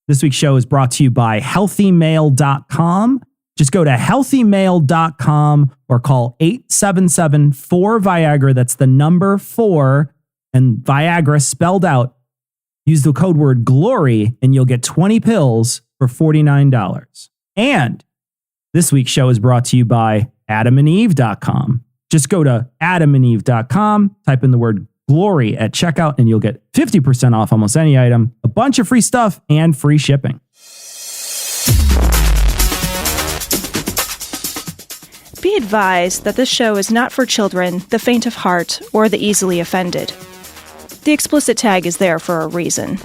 This week's show is brought to you by healthymail.com. Just go to healthymail.com or call 877-4-VIAGRA. That's the number 4 and Viagra spelled out. Use the code word GLORY and you'll get 20 pills for $49. And this week's show is brought to you by adamandeve.com. Just go to adamandeve.com, type in the word GLORY at checkout, and you'll get 50% off almost any item, a bunch of free stuff, and free shipping. Be advised that this show is not for children, the faint of heart, or the easily offended. The explicit tag is there for a reason.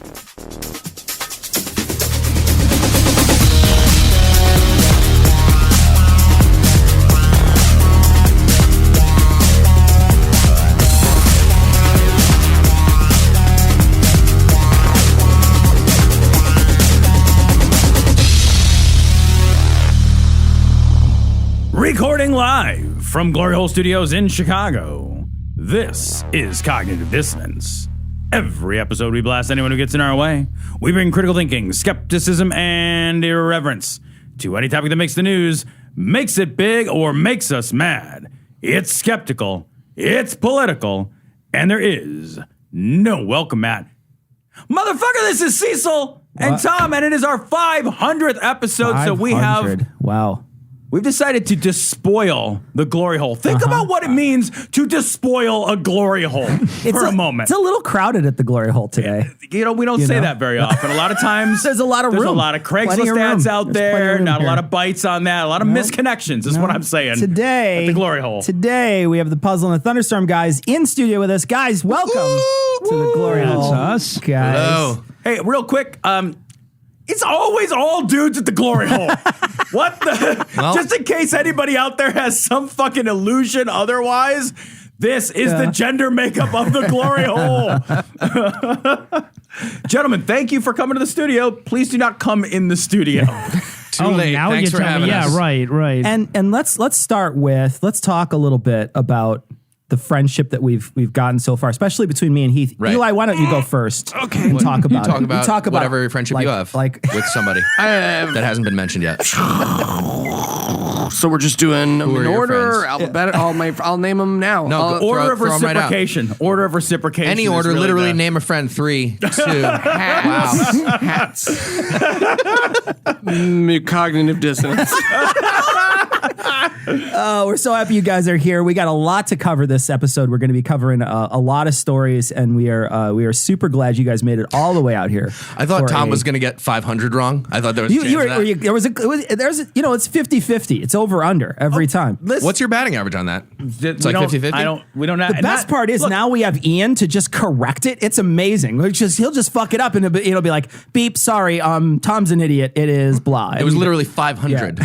Recording live from Glory Hole Studios in Chicago, this is Cognitive Dissonance. Every episode we blast anyone who gets in our way. We bring critical thinking, skepticism, and irreverence to any topic that makes the news, makes it big, or makes us mad. It's skeptical, it's political, and there is no welcome mat. Motherfucker, this is Cecil and Tom, and it is our 500th episode, so we have... Wow. We've decided to despoil the glory hole. Think about what it means to despoil a glory hole for a moment. It's a little crowded at the glory hole today. You know, we don't say that very often. A lot of times, there's a lot of room. There's a lot of Craigslist ads out there. Not a lot of bites on that. A lot of misconnections is what I'm saying. Today, at the glory hole. Today, we have the Puzzle and the Thunderstorm guys in studio with us. Guys, welcome to the glory hole. That's us. Guys. Hello. Hey, real quick, it's always all dudes at the glory hole. What the? Well, just in case anybody out there has some fucking illusion otherwise, this is the gender makeup of the glory hole. Gentlemen, thank you for coming to the studio. Please do not come in the studio. Too late. Now Thanks for having us. Yeah, right. And let's talk a little bit about the friendship that we've gotten so far, especially between me and Heath. Right. Eli, why don't you go first? Okay. And talk about you talk about whatever friendship like, you have with somebody that hasn't been mentioned yet. So we're just doing them in order, alphabetical. I'll name them now. No, order of reciprocation. Order of reciprocation. Any order, really literally name a friend. 3, 2. Hats. Cognitive dissonance. We're so happy you guys are here. We got a lot to cover this episode. We're going to be covering a lot of stories, and we are super glad you guys made it all the way out here. I thought Tom was going to get 500 wrong. I thought there was a chance of that. It's 50-50. It's over under every time. What's your batting average on that? It's like 50-50? We don't have. The best part is now we have Ian to just correct it. It's amazing. He'll just fuck it up, and it'll be like, beep, sorry, Tom's an idiot. It is blah. It was literally 500. Yeah.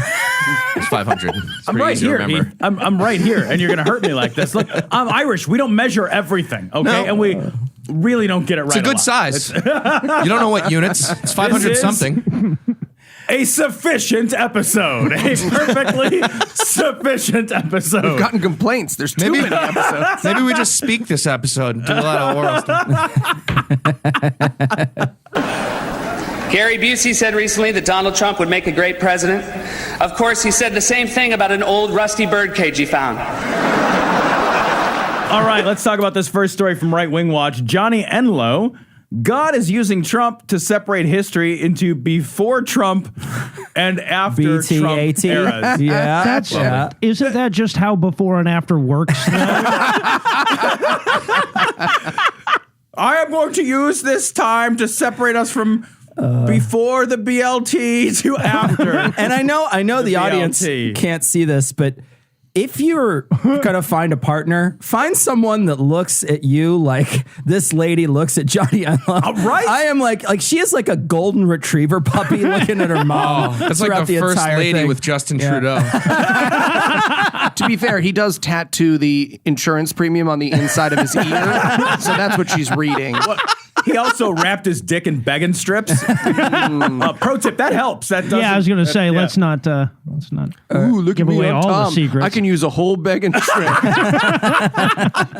It's 500. I'm right here. I'm right here, and you're going to hurt me like this. Look, I'm Irish. We don't measure everything, okay? No. And we really don't get it right. It's a good size. You don't know what units. It's 500 something. A sufficient episode. A perfectly sufficient episode. We've gotten complaints. There's too many episodes. Maybe we just speak this episode and do a lot of oral stuff. Gary Busey said recently that Donald Trump would make a great president. Of course, he said the same thing about an old rusty birdcage he found. All right, let's talk about this first story from Right Wing Watch. Johnny Enlow. God is using Trump to separate history into before Trump and after Trump eras. Yeah, Isn't that just how before and after works? I am going to use this time to separate us from before the BLT to after. And I know the audience can't see this, but if you're gonna find a partner, find someone that looks at you like this lady looks at Johnny Enlow. Right? I am like she is like a golden retriever puppy looking at her mom. That's like the first lady with Justin Trudeau. To be fair, he does tattoo the insurance premium on the inside of his ear, so that's what she's reading. He also wrapped his dick in begging strips. Pro tip, that helps. That doesn't, I was going to say, let's not give away all the secrets. I can use a whole begging strip.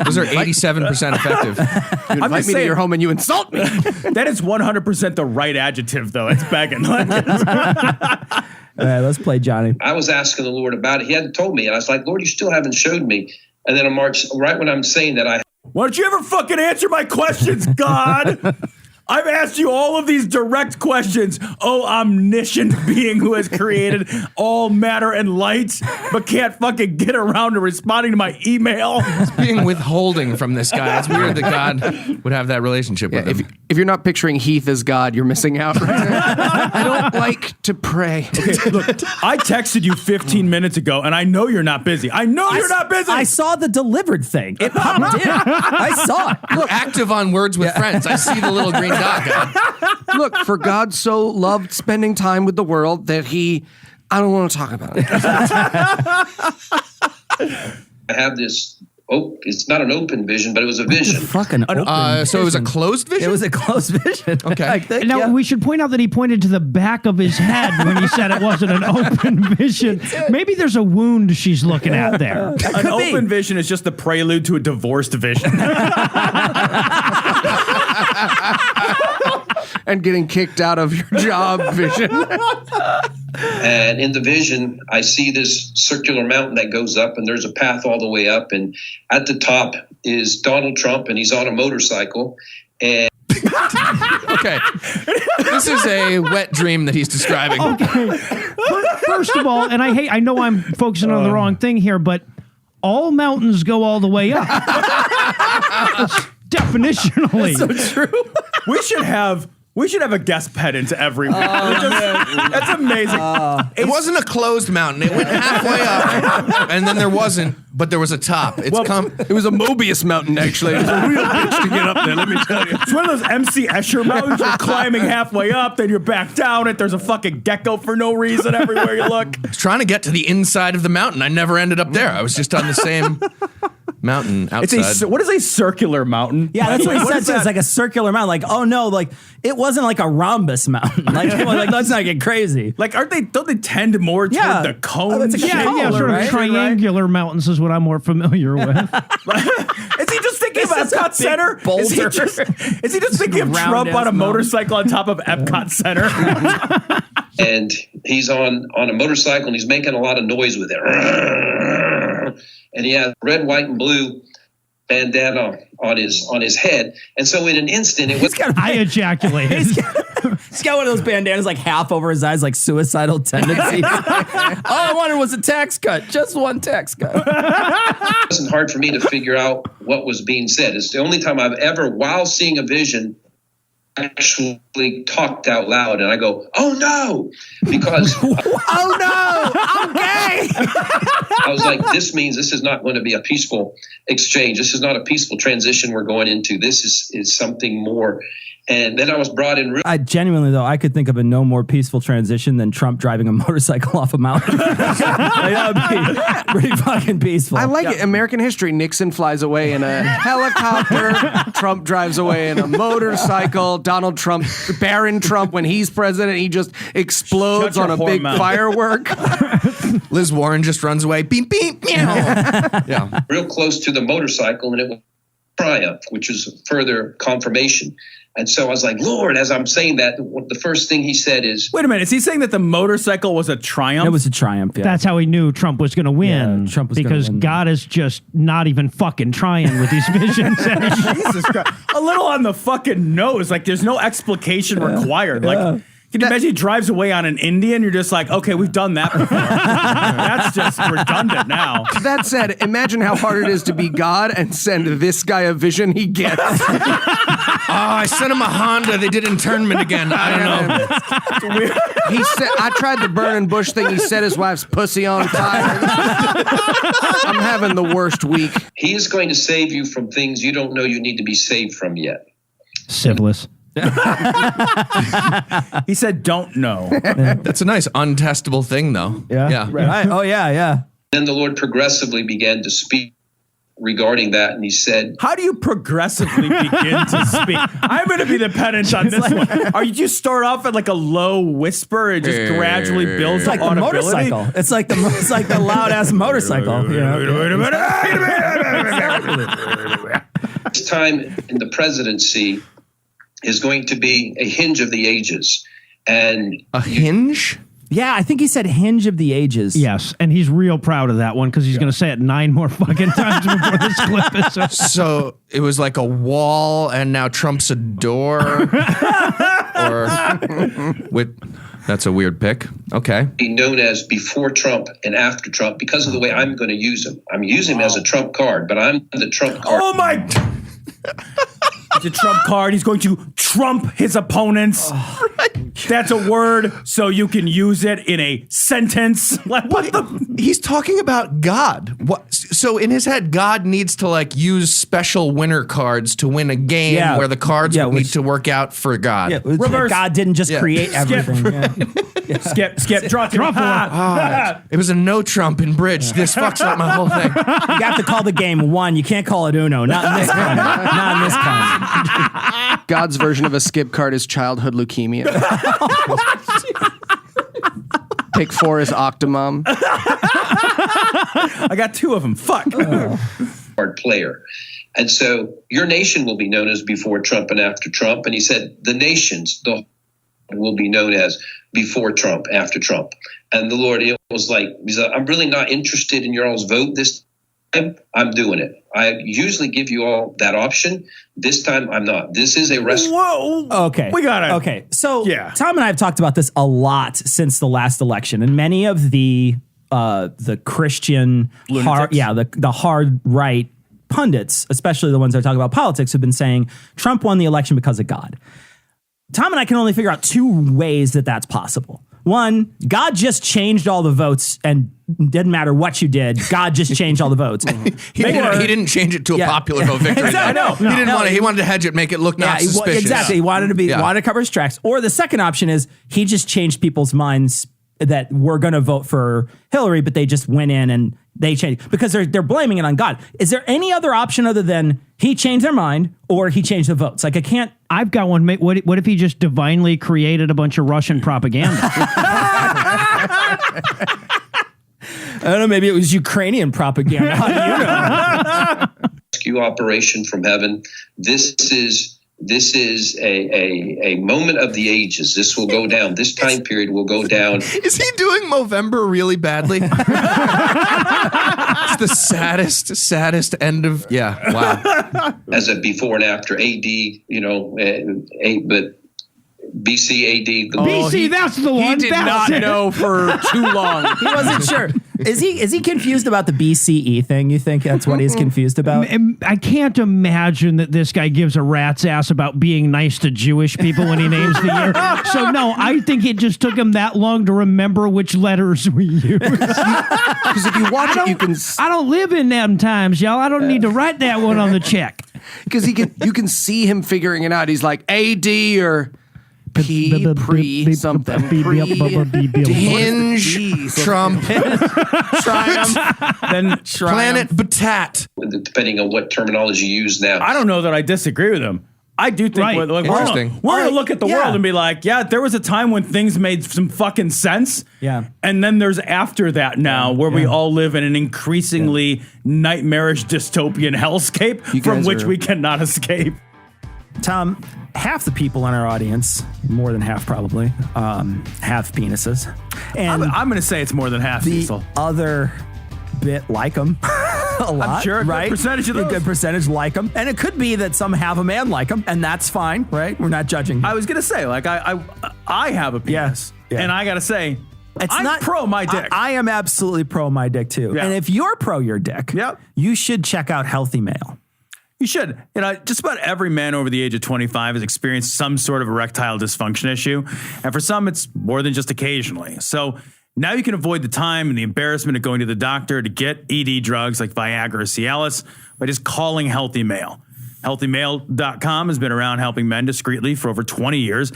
Those are 87% effective. You invite me to your home and you insult me. That is 100% the right adjective, though. It's begging. All right, let's play Johnny. I was asking the Lord about it. He hadn't told me. And I was like, Lord, you still haven't showed me. And then on March, right when I'm saying that, why don't you ever fucking answer my questions, God? I've asked you all of these direct questions. Oh, omniscient being who has created all matter and light, but can't fucking get around to responding to my email. It's being withholding from this guy. It's weird that God would have that relationship with him. If you're not picturing Heath as God, you're missing out. Right? I don't like to pray. Okay, look, I texted you 15 minutes ago, and I know you're not busy. I know you're not busy. I saw the delivered thing. It popped in. I saw it. You're active on Words with Friends. I see the little green dot. Look, for God so loved spending time with the world that I don't want to talk about it. I have this. Oh, it's not an open vision, but it was a vision. Fucking open so it was a closed vision? It was a closed vision. Okay. I think, Now, we should point out that he pointed to the back of his head when he said it wasn't an open vision. Maybe there's a wound she's looking at there. An open vision is just the prelude to a divorced vision. And getting kicked out of your job vision. And in the vision, I see this circular mountain that goes up, and there's a path all the way up. And at the top is Donald Trump, and he's on a motorcycle. And okay. This is a wet dream that he's describing. Okay. First of all, and I know I'm focusing on the wrong thing here, but all mountains go all the way up. Definitionally. That's so true. We should have a guest pedant every week. That's amazing. It wasn't a closed mountain. It went halfway up, and then there wasn't, but there was a top. It was a Mobius mountain, actually. It was a real bitch to get up there, let me tell you. It's one of those MC Escher mountains. You're climbing halfway up, then you're back down it. There's a fucking gecko for no reason everywhere you look. I was trying to get to the inside of the mountain. I never ended up there. I was just on the same mountain outside. What is a circular mountain? Yeah, that's what he said too. It's like a circular mountain. Like, oh no, like it wasn't like a rhombus mountain. Like let's not get crazy. Like, don't they tend more toward the cone? It's like sort of triangular mountains is what I'm more familiar with. Is he just thinking of Epcot Center? Is he just thinking of Trump on a motorcycle on top of Epcot Center? And he's on a motorcycle, and he's making a lot of noise with it. And he has red, white, and blue bandana on his head. And so in an instant, I ejaculated. He's got one of those bandanas like half over his eyes, like suicidal tendencies. All I wanted was a tax cut. Just one tax cut. It wasn't hard for me to figure out what was being said. It's the only time I've ever, while seeing a vision, actually talked out loud, and I go, "Oh no!" Because oh no, I'm gay. I was like, "This means this is not going to be a peaceful exchange. This is not a peaceful transition we're going into. This is something more." And then I was brought in. I genuinely, though, I could think of a no more peaceful transition than Trump driving a motorcycle off a mountain. That would be pretty fucking peaceful. I like it. American history. Nixon flies away in a helicopter. Trump drives away in a motorcycle. Donald Trump, Baron Trump, when he's president, he just explodes on a big firework. Liz Warren just runs away. Beep, beep, meow. Yeah. Real close to the motorcycle, and it was triumph, which is further confirmation. And so I was like, Lord, as I'm saying that, the first thing he said is... Wait a minute. Is he saying that the motorcycle was a triumph? It was a triumph, yeah. That's how he knew Trump was going to win. Yeah, Trump was because gonna win. God is just not even fucking trying with these visions. Jesus Christ. A little on the fucking nose. Like, there's no explication required. Like... Can you imagine he drives away on an Indian? You're just like, okay, we've done that before. That's just redundant now. That said, imagine how hard it is to be God and send this guy a vision he gets. I sent him a Honda. They did internment again. I don't know. It's weird. He said, I tried the burning bush thing. He set his wife's pussy on fire. I'm having the worst week. He is going to save you from things you don't know you need to be saved from yet. Syphilis. He said, don't know. That's a nice untestable thing, though. Yeah. Yeah. Right. Oh, yeah. Then the Lord progressively began to speak regarding that, and he said, how do you progressively begin to speak? I'm going to be the pedant on this one. Are you just start off at like a low whisper and just gradually builds like the motorcycle. It's like the loud ass motorcycle. This time in the presidency is going to be a hinge of the ages. And a hinge? Yeah, I think he said hinge of the ages. Yes, and he's real proud of that one because he's going to say it 9 more fucking times before this clip is over. So it was like a wall, and now Trump's a door? That's a weird pick. Okay. Be known as before Trump and after Trump because of the way I'm going to use him. I'm using him as a Trump card, but I'm the Trump card. Oh my! It's a Trump card. He's going to trump his opponents. Right. That's a word, so you can use it in a sentence. What the? He's talking about God. What? So in his head, God needs to like use special winner cards to win a game where the cards need to work out for God. Yeah, reverse. God didn't just create everything. Skip. Draw four. It was a no Trump in bridge. This fucks up my whole thing. You have to call the game one. You can't call it uno. Not in this kind. Not in this kind. God's version of a skip card is childhood leukemia. Pick 4 is Octomom. I got 2 of them. Fuck. Hard player. And so your nation will be known as before Trump and after Trump. And he said the nations will be known as before Trump, after Trump. And the Lord, it was like, he said, I'm really not interested in your all's vote this time. I'm doing it. I usually give you all that option. This time I'm not. This is a rescue. Whoa. Okay. We got it. Okay. So Tom and I have talked about this a lot since the last election, and many of the Christian the hard right pundits, especially the ones that talk about politics, have been saying Trump won the election because of God. Tom and I can only figure out 2 ways that that's possible. One, God just changed all the votes and didn't matter what you did. God just changed all the votes. He didn't change it to a popular vote victory. Exactly. He wanted to hedge it, make it look not suspicious. Exactly. He wanted to cover his tracks. Or the second option is he just changed people's minds that we're going to vote for Hillary, but they just went in and they changed because they're blaming it on God. Is there any other option other than he changed their mind or he changed the votes? Like I've got one. What if he just divinely created a bunch of Russian propaganda? I don't know. Maybe it was Ukrainian propaganda. How do you know? Rescue operation from heaven. This is a moment of the ages. This will go down. This time period will go down. Is he doing Movember really badly? It's the saddest end of, wow. As a before and after AD, but BC AD. BC, that's the one. He did not know for too long. He wasn't sure. Is he confused about the BCE thing? You think that's what he's confused about? I can't imagine that this guy gives a rat's ass about being nice to Jewish people when he names the year. So no, I think it just took him that long to remember which letters we use. Because if you watch it, you can. I don't live in them times, y'all. I don't need to write that one on the check. Because you can see him figuring it out. He's like AD or pre something. Hinge, Trump, Triumph, then Planet Batat. Depending on what terminology you use now. I don't know that I disagree with him. I do think we're going to look at the world and be like, there was a time when things made some fucking sense. Yeah. And then there's after that now where we all live in an increasingly nightmarish dystopian hellscape from which we cannot escape. Tom, half the people in our audience, more than half probably, have penises. And I'm going to say it's more than half, the Cecil. other bit like them a lot, I'm sure right? A good percentage like them. And it could be that some have them and like them, and that's fine, right? We're not judging. I was going to say, like, I have a penis. Yeah. And I got to say, I'm not pro my dick. I am absolutely pro my dick, too. Yeah. And if you're pro your dick, you should check out Healthy Male. You should. Just about every man over the age of 25 has experienced some sort of erectile dysfunction issue. And for some, it's more than just occasionally. So now you can avoid the time and the embarrassment of going to the doctor to get ED drugs like Viagra or Cialis by just calling Healthy Male. HealthyMale.com has been around helping men discreetly for over 20 years.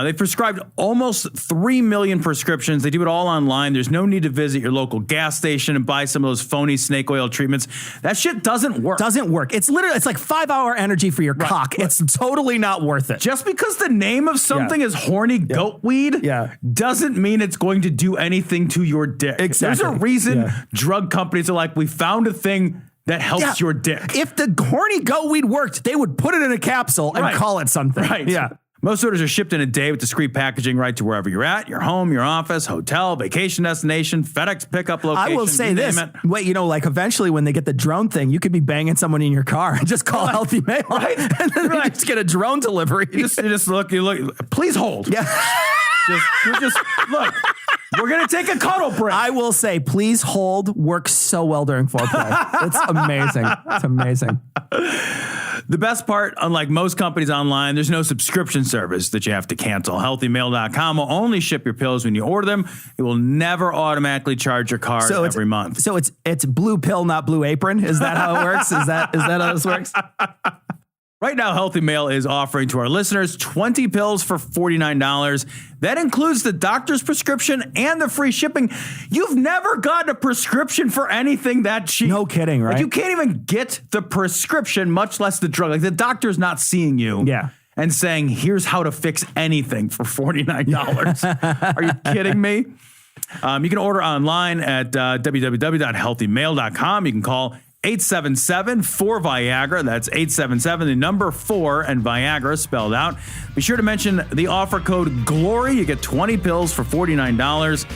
They've prescribed almost 3 million prescriptions. They do it all online. There's no need to visit your local gas station and buy some of those phony snake oil treatments. That shit doesn't work. Doesn't work. It's literally, it's like 5-hour energy for your cock. It's totally not worth it. Just because the name of something is horny goat weed doesn't mean it's going to do anything to your dick. Exactly. There's a reason drug companies are like, we found a thing that helps your dick. If the horny goat weed worked, they would put it in a capsule and call it something. Right. Yeah. Most orders are shipped in a day with discreet packaging right to wherever you're at, your home, your office, hotel, vacation destination, FedEx pickup location. I will say this. Wait, like eventually when they get the drone thing, you could be banging someone in your car and just call Healthy Mail. Right. And then you just get a drone delivery. You just look, please hold. Yeah. just look. We're going to take a cuddle break. I will say, please hold works so well during foreplay. It's amazing. It's amazing. The best part, unlike most companies online, there's no subscription service that you have to cancel. HealthyMail.com will only ship your pills when you order them. It will never automatically charge your card every month. So it's blue pill, not blue apron. Is that how it works? Is that how this works? Right now, Healthy Mail is offering to our listeners 20 pills for $49. That includes the doctor's prescription and the free shipping. You've never gotten a prescription for anything that cheap. No kidding, right? Like you can't even get the prescription, much less the drug. Like the doctor's not seeing you and saying, here's how to fix anything for $49. Are you kidding me? You can order online at www.healthymail.com. You can call 877-4-VIAGRA. That's 877, the number 4 and Viagra spelled out. Be sure to mention the offer code GLORY. You get 20 pills for $49.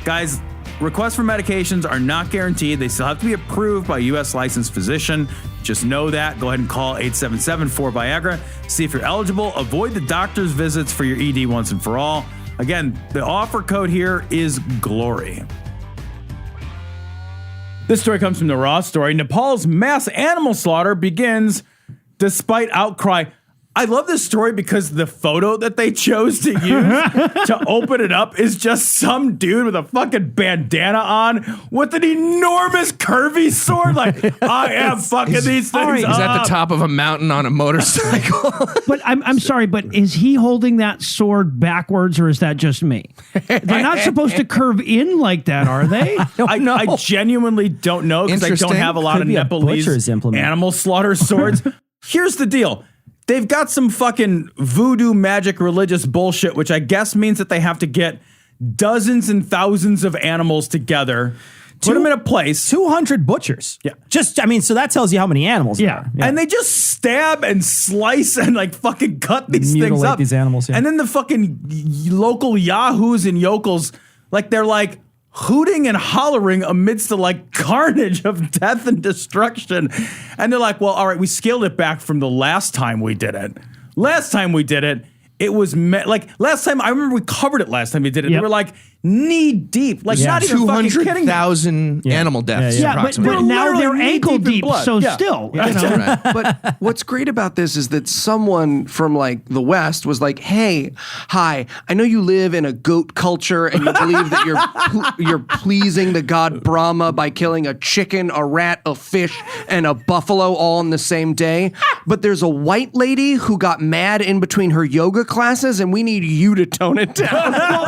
Guys, requests for medications are not guaranteed. They still have to be approved by a U.S. licensed physician. Just know that. Go ahead and call 877-4-VIAGRA. See if you're eligible. Avoid the doctor's visits for your ED once and for all. Again, the offer code here is GLORY. This story comes from the Raw story. Nepal's mass animal slaughter begins despite outcry. I love this story because the photo that they chose to use to open it up is just some dude with a fucking bandana on with an enormous curvy sword. Like, I am fucking these things up. He's at the top of a mountain on a motorcycle. But I'm sorry, but is he holding that sword backwards or is that just me? They're not supposed to curve in like that, are they? I genuinely don't know because I don't have a lot of Nepalese animal slaughter swords. Here's the deal. They've got some fucking voodoo magic religious bullshit, which I guess means that they have to get dozens and thousands of animals together, put them in a place. 200 butchers. Yeah. So that tells you how many animals there are. Yeah. And they just stab and slice and like fucking cut these things up. These animals, And then the fucking local yahoos and yokels, like they're like hooting and hollering amidst the like carnage of death and destruction. And they're like, well, all right, we scaled it back from the last time we did it. It was last time, I remember we covered it last time we did it. They were like knee deep, like not even fucking kidding. 200,000 animal deaths. But now they're ankle deep, so still. You know? Right. But what's great about this is that someone from like the West was like, hey, hi, I know you live in a goat culture and you believe that you're pleasing the god Brahma by killing a chicken, a rat, a fish, and a buffalo all in the same day. But there's a white lady who got mad in between her yoga classes and we need you to tone it down. Well,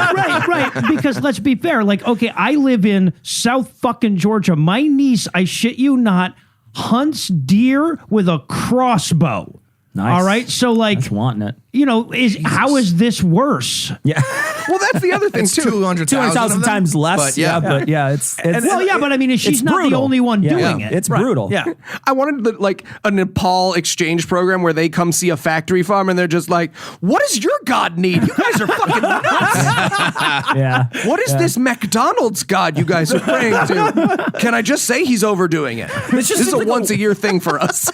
right. Because let's be fair. Like, okay, I live in South fucking Georgia. My niece, I shit you not, hunts deer with a crossbow. Nice. All right. So like, that's wanting it. You know, how is this worse? Yeah. Well, that's the other thing too. 200,000 times less. But it's but I mean, she's not the only one doing it. It's brutal. Yeah. I wanted like a Nepal exchange program where they come see a factory farm and they're just like, what does your god need? You guys are fucking nuts. What is this McDonald's god you guys are praying to? Can I just say he's overdoing it? This is a once a year thing for us.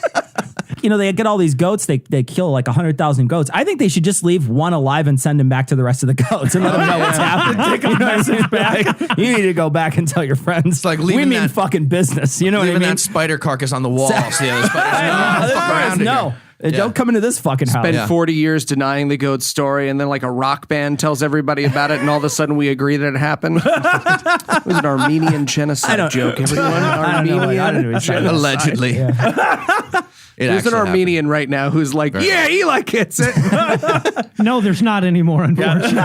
You know, they get all these goats. They kill like 100,000 goats. I think they should just leave one alive and send him back to the rest of the goats and let them know what's happening. Take a message back. You need to go back and tell your friends. Like we mean fucking business. You know what I mean? Leaving that spider carcass on the wall. So the other spiders don't come into this fucking house. Spend 40 years denying the goat story, and then like a rock band tells everybody about it, and all of a sudden we agree that it happened. It was an Armenian genocide joke, everyone. I don't know. Allegedly. There's an Armenian right now who's like, yeah, Eli gets it. No, there's not anymore, unfortunately.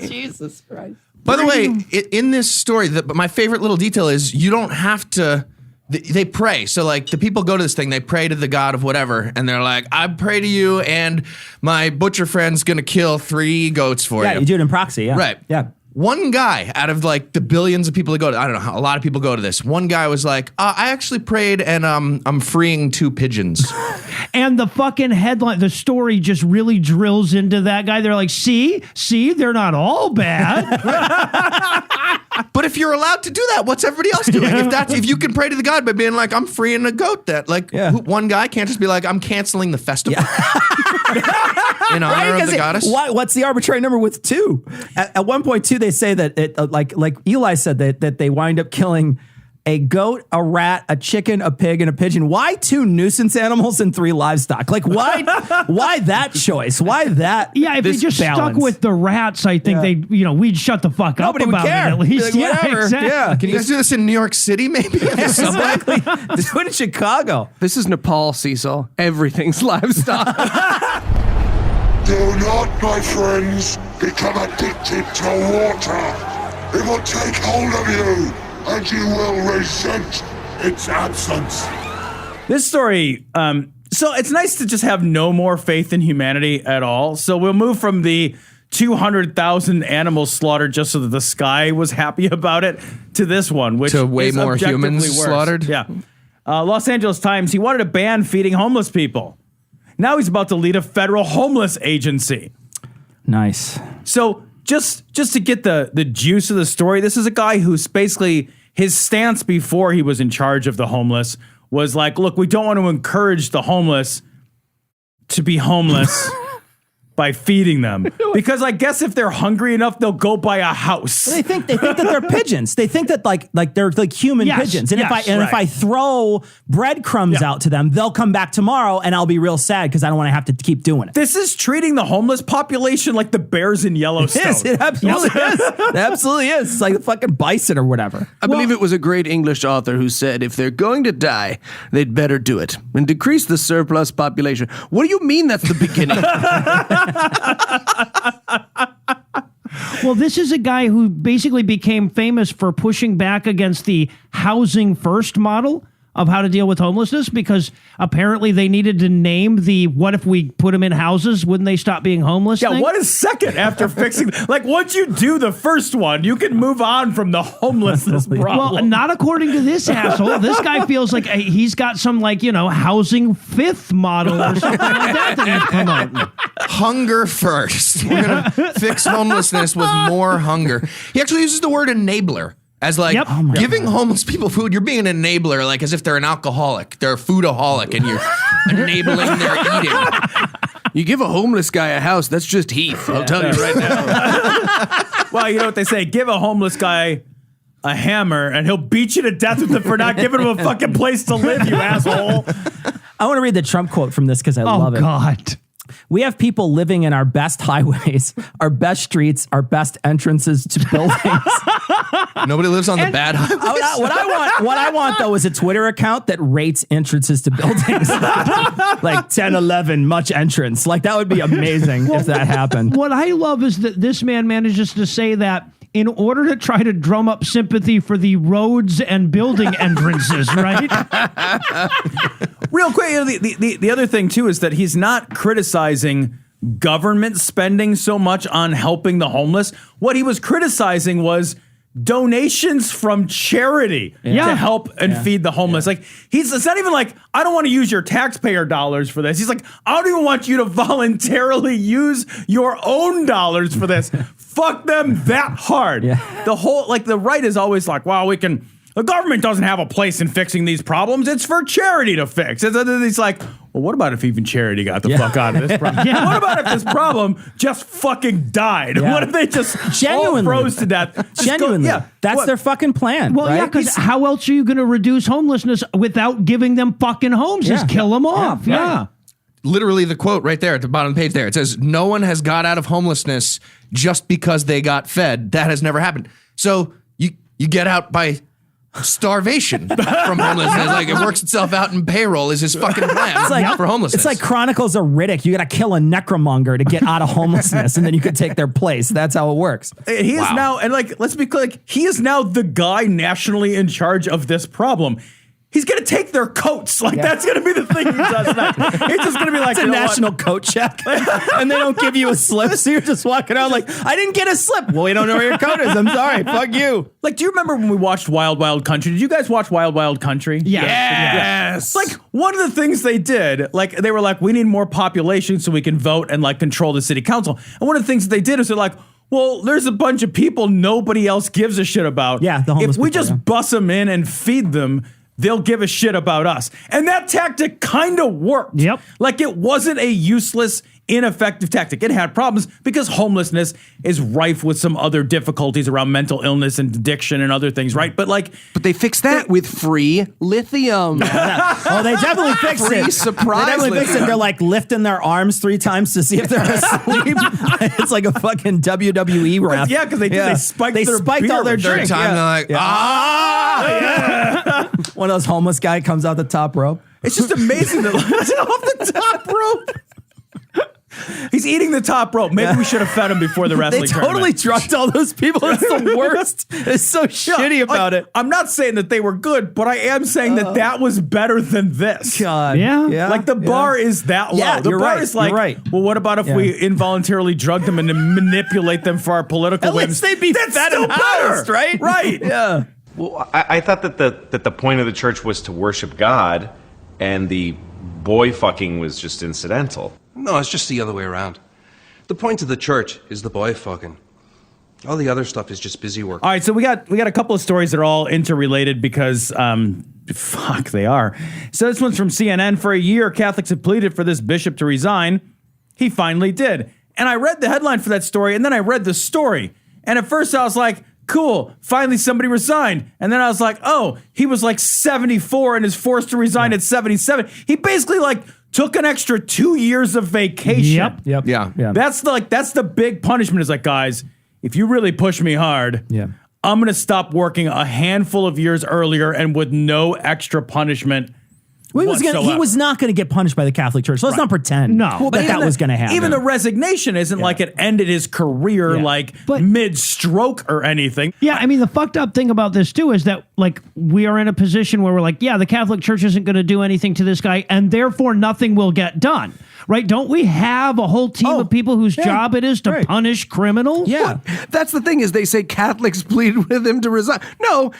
Jesus Christ. By the way, in this story, my favorite little detail is you don't have to. They pray. So, like, the people go to this thing, they pray to the God of whatever, and they're like, I pray to you, and my butcher friend's going to kill 3 goats for you. Yeah, you do it in proxy, yeah. Right. Yeah. One guy out of, like, the billions of people that go to, I don't know, a lot of people go to this. One guy was like, I actually prayed, and I'm freeing 2 pigeons. And the fucking headline, the story just really drills into that guy. They're like, see, they're not all bad. But if you're allowed to do that, what's everybody else doing? If you can pray to the God by being like, I'm freeing a goat, one guy can't just be like, I'm canceling the festival in honor of the goddess. What's the arbitrary number with 2? At one point, too, they say that it, like Eli said that they wind up killing a goat, a rat, a chicken, a pig, and a pigeon. Why 2 nuisance animals and 3 livestock? Like, why that choice? Why that? Yeah, if they just stuck with the rats, I think we'd shut the fuck Nobody up about would care. it at least. Like, whatever. Exactly. Yeah. Can you guys do this in New York City, maybe? Exactly. Do it in Chicago. This is Nepal, Cecil. Everything's livestock. Do not, my friends, become addicted to water. It will take hold of you, and you will resent its absence. This story, so it's nice to just have no more faith in humanity at all. So we'll move from the 200,000 animals slaughtered just so that the sky was happy about it to this one, which to way is more objectively humans worse. slaughtered. Yeah. Los Angeles Times, he wanted to ban feeding homeless people. Now he's about to lead a federal homeless agency. Nice. So just to get the juice of the story, this is a guy who's basically, his stance before he was in charge of the homeless was like, look, we don't want to encourage the homeless to be homeless by feeding them. Because I guess if they're hungry enough, they'll go buy a house. They think that they're pigeons. They think that like they're like human pigeons. And if I throw breadcrumbs out to them, they'll come back tomorrow and I'll be real sad because I don't want to have to keep doing it. This is treating the homeless population like the bears in Yellowstone. It absolutely is. It absolutely is. It's like the fucking bison or whatever. I believe it was a great English author who said, if they're going to die, they'd better do it and decrease the surplus population. What do you mean that's the beginning? Well, this is a guy who basically became famous for pushing back against the housing first model of how to deal with homelessness, because apparently they needed to name the what if we put them in houses, wouldn't they stop being homeless thing? What is second after fixing? Like, once you do the first one, you can move on from the homelessness problem. Well, not according to this asshole. This guy feels like he's got some, like, housing fifth model or something like that he's promoting. Hunger first. We're going to fix homelessness with more hunger. He actually uses the word enabler. As like giving homeless people food, you're being an enabler, like as if they're an alcoholic, they're a foodaholic, and you're enabling their eating. You give a homeless guy a house, that's just Heath. I'll tell you right now. Well, you know what they say: give a homeless guy a hammer, and he'll beat you to death with it for not giving him a fucking place to live. You asshole! I want to read the Trump quote from this because I love it. Oh God. We have people living in our best highways, our best streets, our best entrances to buildings. Nobody lives on the bad highways. What I want though is a Twitter account that rates entrances to buildings. Like 10, 11, much entrance. Like that would be amazing if that happened. What I love is that this man manages to say that in order to try to drum up sympathy for the roads and building entrances, right? Real quick, the other thing, too, is that he's not criticizing government spending so much on helping the homeless. What he was criticizing was donations from charity to help and feed the homeless. Like, it's not even like, I don't want to use your taxpayer dollars for this. He's like, I don't even want you to voluntarily use your own dollars for this. Fuck them that hard. Yeah. The right is always like, well, the government doesn't have a place in fixing these problems. It's for charity to fix. And then he's like, well, what about if even charity got the fuck out of this problem? What about if this problem just fucking died? What if they just all froze to death? That's their fucking plan. Well, right? Because how else are you going to reduce homelessness without giving them fucking homes? Just kill them off. Yeah. Literally the quote right there at the bottom of the page there. It says, no one has got out of homelessness just because they got fed. That has never happened. So you get out by starvation from homelessness. Like, it works itself out in payroll is his fucking plan for homelessness. It's like Chronicles of Riddick. You got to kill a necromonger to get out of homelessness, and then you can take their place. That's how it works. He is now, and like, let's be clear, like, he is now the guy nationally in charge of this problem. He's going to take their coats. Like, that's going to be the thing he does next. He's just going to be like, it's a national coat check. And they don't give you a slip. So you're just walking out like, I didn't get a slip. Well, we don't know where your coat is. I'm sorry. Fuck you. Like, do you remember when we watched Wild Wild Country? Did you guys watch Wild Wild Country? Yes. Like, one of the things they did, like, they were like, we need more population so we can vote and, like, control the city council. And one of the things that they did is they're like, well, there's a bunch of people nobody else gives a shit about. Yeah, the homeless If we people, just bus them in and feed them, they'll give a shit about us. And that tactic kind of worked. Yep. Like, it wasn't a useless, ineffective tactic. It had problems because homelessness is rife with some other difficulties around mental illness and addiction and other things, right? But like, But they fixed that with free lithium. Oh, they definitely fixed Free it. surprise They definitely fixed it. They're like lifting their arms 3 times to see if they're asleep. It's like a fucking WWE ref. yeah, because they spiked all their Third drinks. time, they're like, yeah. One of those homeless guy comes out the top rope. It's just amazing that off the top rope. He's eating the top rope. Maybe we should have fed him before the wrestling They totally tournament. drugged all those people. It's the worst. It's so shitty about it. I'm not saying that they were good, but I am saying that was better than this. God. Yeah. Like, the bar is that low. Yeah, The you're bar right. is like, You're right. well, what about if we involuntarily drug them and then manipulate them for our political At whims? least they'd be That's fed still and housed, better, right? Right. Yeah. Well, I thought that the point of the church was to worship God, and the boy fucking was just incidental. No, it's just the other way around. The point of the church is the boy fucking. All the other stuff is just busy work. All right, so we got a couple of stories that are all interrelated because fuck, they are. So this one's from CNN. For a year, Catholics have pleaded for this bishop to resign. He finally did. And I read the headline for that story, and then I read the story. And at first I was like, cool, finally somebody resigned. And then I was like, oh, he was like 74 and is forced to resign at 77. He basically like took an extra 2 years of vacation. Yep. Yeah. That's the big punishment. Is like, guys, if you really push me hard, I'm going to stop working a handful of years earlier and with no extra punishment. He was not going to get punished by the Catholic Church. So let's not pretend that was going to happen. Even the resignation isn't like it ended his career mid-stroke or anything. Yeah, I mean, the fucked up thing about this, too, is that, like, we are in a position where we're like, yeah, the Catholic Church isn't going to do anything to this guy, and therefore nothing will get done. Right? Don't we have a whole team of people whose job it is to punish criminals? Yeah. That's the thing, is they say Catholics pleaded with him to resign. No,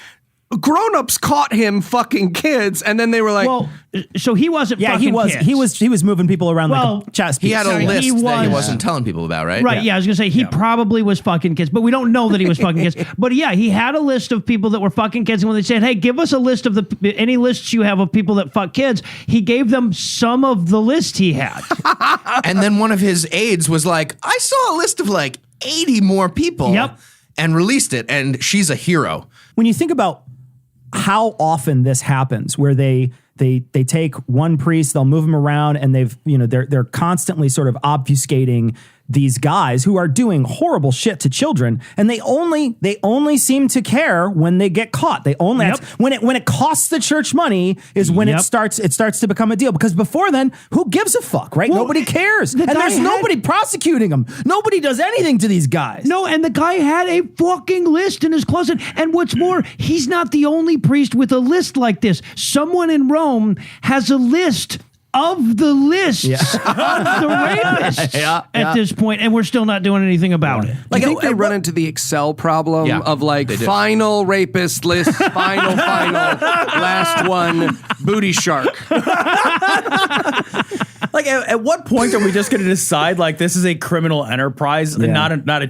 grown-ups caught him fucking kids, and then they were like, well, so he wasn't fucking kids. He was moving people around like a chess piece. He had a list that he wasn't telling people about, right? Right, yeah, I was going to say, he probably was fucking kids, but we don't know that he was fucking kids. But yeah, he had a list of people that were fucking kids, and when they said, hey, give us a list of any lists you have of people that fuck kids, he gave them some of the list he had. And then one of his aides was like, I saw a list of like 80 more people and released it, and she's a hero. When you think about how often this happens, where they take one priest, they'll move him around, and they're constantly sort of obfuscating these guys who are doing horrible shit to children, and they only seem to care when they get caught. They only when it costs the church money is when it starts to become a deal, because before then, who gives a fuck, right? Well, nobody cares, and there's nobody prosecuting them. Nobody does anything to these guys. No, and the guy had a fucking list in his closet, and what's more, he's not the only priest with a list like this. Someone in Rome has a list of the lists of the rapists at this point, and we're still not doing anything about it. Like, I think they run into the Excel problem of like final rapist list, final, last one, booty shark. Like, at what point are we just going to decide like this is a criminal enterprise and not a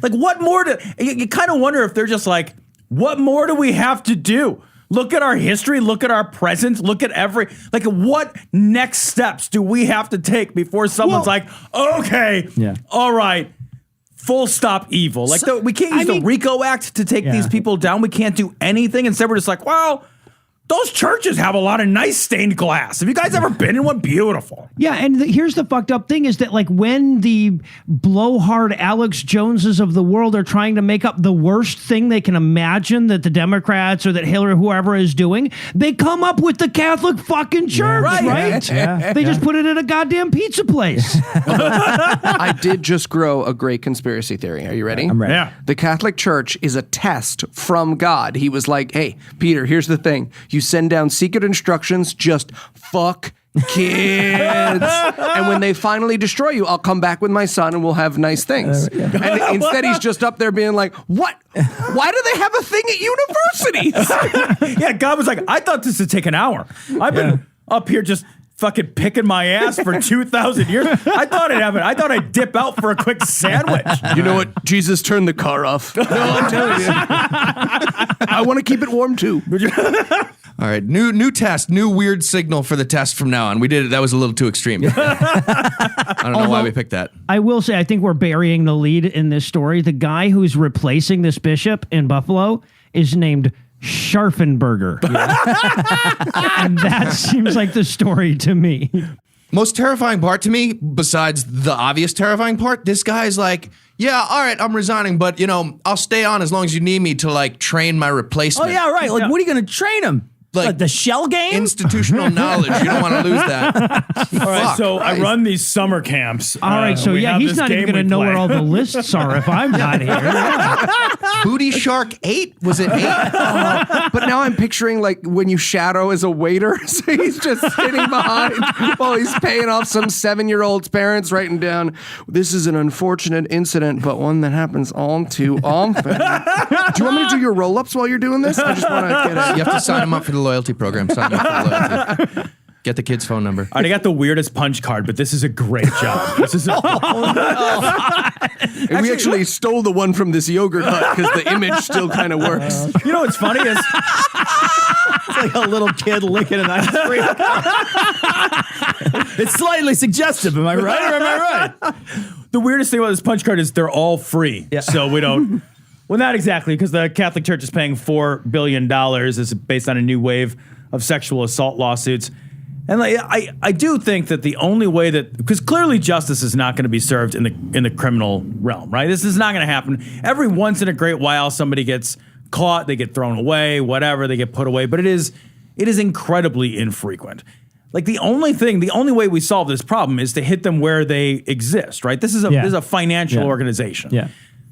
like what more you kind of wonder if they're just like, what more do we have to do? Look at our history, look at our present, look at what next steps do we have to take before someone's like, okay, all right, full stop evil. Like, we can't use the RICO Act to take these people down. We can't do anything. Instead, we're just like, well, those churches have a lot of nice stained glass. Have you guys ever been in one? Beautiful. Yeah, and here's the fucked up thing is that like when the blowhard Alex Joneses of the world are trying to make up the worst thing they can imagine that the Democrats or that Hillary, whoever is doing, they come up with the Catholic fucking church, right? Yeah. They just put it in a goddamn pizza place. I did just grow a great conspiracy theory. Are you ready? I'm ready. Yeah. The Catholic Church is a test from God. He was like, hey, Peter, here's the thing. You send down secret instructions, just fuck kids. And when they finally destroy you, I'll come back with my son and we'll have nice things. And instead, he's just up there being like, what? Why do they have a thing at universities? Yeah, God was like, I thought this would take an hour. I've been up here just fucking picking my ass for 2,000 years. I thought it'd happen. I thought I'd dip out for a quick sandwich. You know what? Jesus turned the car off. No, I'm telling you. I want to keep it warm too. All right, new test, new weird signal for the test from now on. We did it. That was a little too extreme. I don't know why we picked that. I will say, I think we're burying the lead in this story. The guy who's replacing this bishop in Buffalo is named Scharfenberger. And that seems like the story to me. Most terrifying part to me, besides the obvious terrifying part, this guy's like, yeah, all right, I'm resigning, but, you know, I'll stay on as long as you need me to, like, train my replacement. Oh, yeah, right. Like, what are you going to train him? Like the shell game? Institutional knowledge. You don't want to lose that. All right, so I run these summer camps. All right, so we have he's this not even game going to we know play. where all the lists are if I'm not here. Booty Shark 8? Was it 8? But now I'm picturing like when you shadow as a waiter. So he's just sitting behind while he's paying off some 7-year-old's parents, writing down, this is an unfortunate incident, but one that happens all too often. Do you want me to do your roll-ups while you're doing this? I just want to get it. You have to sign them up for the loyalty program. Sign them up for the loyalty. Get the kid's phone number. I got the weirdest punch card, but this is a great job. This is And we actually stole the one from this yogurt hut because the image still kind of works. You know what's funny is It's like a little kid licking an ice cream. It's slightly suggestive. Am I right or am I right? the weirdest thing about this punch card is they're all free. Yeah. So we don't. Well, not exactly, because the Catholic Church is paying $4 billion. Is based on a new wave of sexual assault lawsuits. And like, I do think that the only way that, because clearly justice is not going to be served in the criminal realm, right? This is not going to happen. Every once in a great while, somebody gets caught, they get thrown away, whatever, they get put away. But it is incredibly infrequent. Like the only way we solve this problem is to hit them where they exist, right? This is a financial organization. Yeah.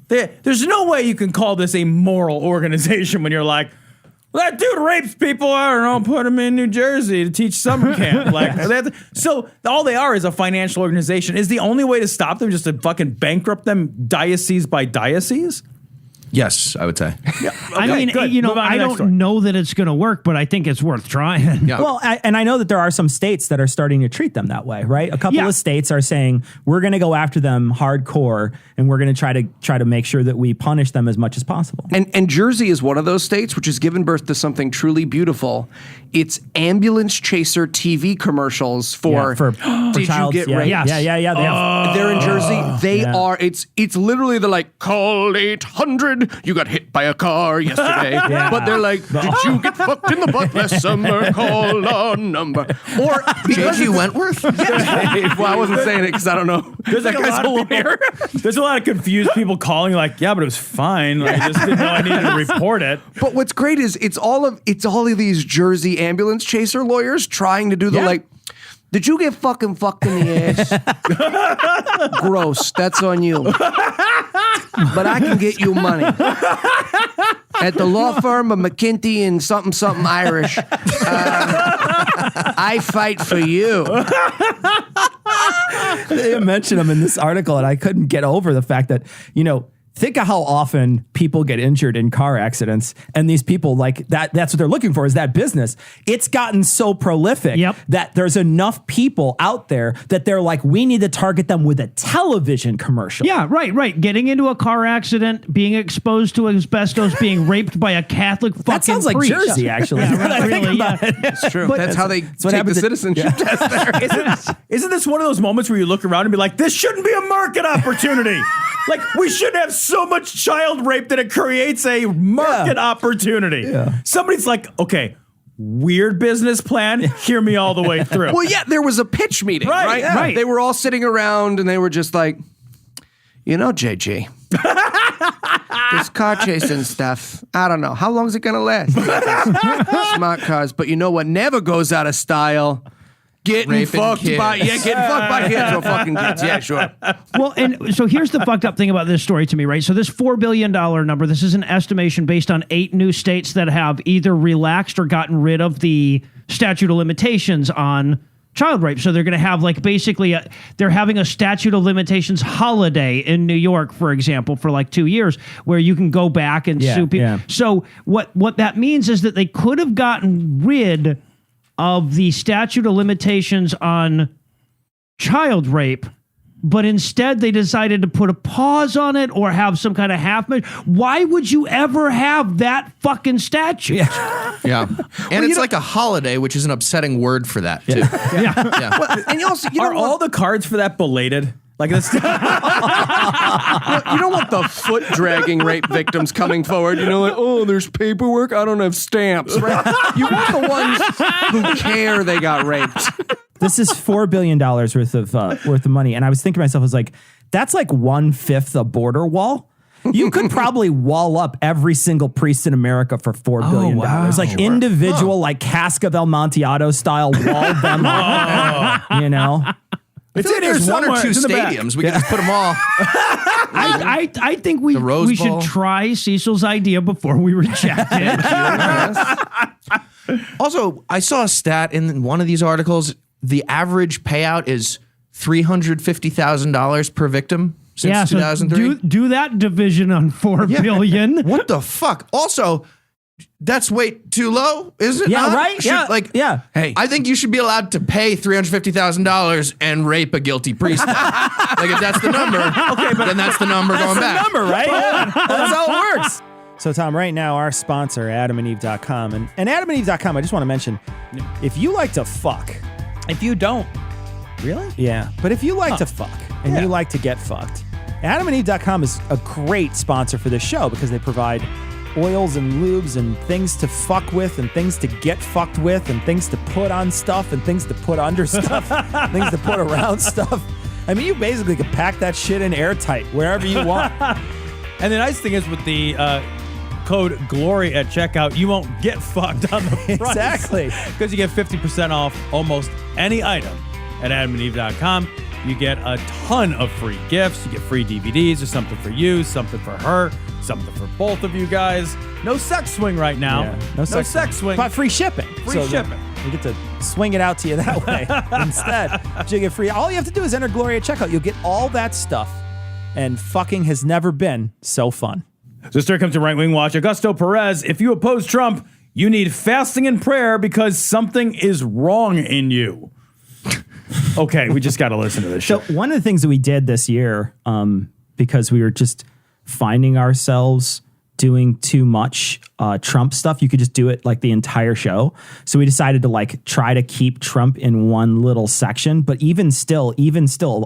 There's no way you can call this a moral organization when you're like, well, that dude rapes people. I don't know. Put him in New Jersey to teach summer camp. So all they are is a financial organization. Is the only way to stop them just to fucking bankrupt them diocese by diocese? Yes, I would say. Yeah. Okay, I mean, good. you know, Move on to I the next don't story. know that it's going to work, but I think it's worth trying. Yeah. Well, and I know that there are some states that are starting to treat them that way, right? A couple Yeah. of states are saying we're going to go after them hardcore, and we're going to try to make sure that we punish them as much as possible. And Jersey is one of those states which has given birth to something truly beautiful. It's ambulance chaser TV commercials for did child, you get yeah, raped? Yeah. They have, They're in Jersey. They are. It's literally they're like, call 800. You got hit by a car yesterday. But they're like, did you get fucked in the butt last summer? Call our number. Or J.G. Wentworth? Well, I wasn't saying it because I don't know. There's like That guy's a lawyer. There's a lot of confused people calling like, yeah, but it was fine. Like, I just didn't know I needed to report it. But what's great is it's all of these Jersey ambulance chaser lawyers trying to do the like, did you get fucking fucked in the ass? Gross. That's on you. But I can get you money. At the law firm of McKinney and something Irish. I fight for you. They mentioned them in this article, and I couldn't get over the fact that, you know, think of how often people get injured in car accidents, and these people like that's what they're looking for is that business. It's gotten so prolific that there's enough people out there that they're like, we need to target them with a television commercial. Yeah, right. Getting into a car accident, being exposed to asbestos, being raped by a Catholic fucking That sounds like priest. Jersey, actually. It's true. That's how they take the citizenship test there. Isn't this one of those moments where you look around and be like, this shouldn't be a market opportunity? Like, we shouldn't have so much child rape that it creates a market opportunity. Yeah. Somebody's like, okay, weird business plan. Hear me all the way through. Well, yeah, there was a pitch meeting, right? Yeah. Right. They were all sitting around and they were just like, JG, this car chasing stuff, I don't know. How long is it going to last? Smart cars. But you know what never goes out of style? Getting fucked by kids or fucking kids. Yeah, sure. Well, and so here's the fucked up thing about this story to me, right? So this $4 billion number, this is an estimation based on 8 new states that have either relaxed or gotten rid of the statute of limitations on child rape. So they're going to have like basically they're having a statute of limitations holiday in New York, for example, for like 2 years where you can go back and sue people. Yeah. So what that means is that they could have gotten rid of the statute of limitations on child rape, but instead they decided to put a pause on it or have some kind of half measure. Why would you ever have that fucking statute? Yeah. And it's like a holiday, which is an upsetting word for that, too. Yeah. Well, and you also, are all the cards for that belated? Like this. You don't want the foot dragging rape victims coming forward. Like, oh, there's paperwork. I don't have stamps. Right? You want the ones who care they got raped. This is $4 billion worth of money, and I was thinking to myself, I was like, that's like 1/5 a border wall. You could probably wall up every single priest in America for $4 billion. Wow. Like individual, like Casca of Amontillado style, wall them up. It's in here. There's one or two stadiums. We can just put them all. I think we should try Cecil's idea before we reject it. Also, I saw a stat in one of these articles. The average payout is $350,000 per victim since 2003. So do that division on $4 billion. What the fuck? Also, that's way too low, is it? Yeah, not? right? Hey, I think you should be allowed to pay $350,000 and rape a guilty priest. Like if that's the number, then that's the number going back. That's the number, right? That's how it works. So, Tom, right now, our sponsor, AdamandEve.com. And AdamandEve.com, I just want to mention, if you like to fuck. If you don't. Really? Yeah. But if you like to fuck and you like to get fucked, AdamandEve.com is a great sponsor for this show because they provide oils and lubes and things to fuck with and things to get fucked with and things to put on stuff and things to put under stuff, things to put around stuff. I mean, you basically can pack that shit in airtight wherever you want. And the nice thing is with the code GLORY at checkout, you won't get fucked on the price. Exactly. Because you get 50% off almost any item at AdamandEve.com. You get a ton of free gifts. You get free DVDs. There's something for you, something for her, something for both of you guys. No sex swing right now. Yeah, no sex swing. But free shipping. Free shipping. You get to swing it out to you that way instead. You get free. All you have to do is enter Glory at checkout. You'll get all that stuff. And fucking has never been so fun. So here comes to Right Wing Watch. Augusto Perez, if you oppose Trump, you need fasting and prayer because something is wrong in you. Okay, we just got to listen to this shit. So one of the things that we did this year, because we were just finding ourselves doing too much Trump stuff, you could just do it like the entire show. So we decided to like try to keep Trump in one little section. But even still,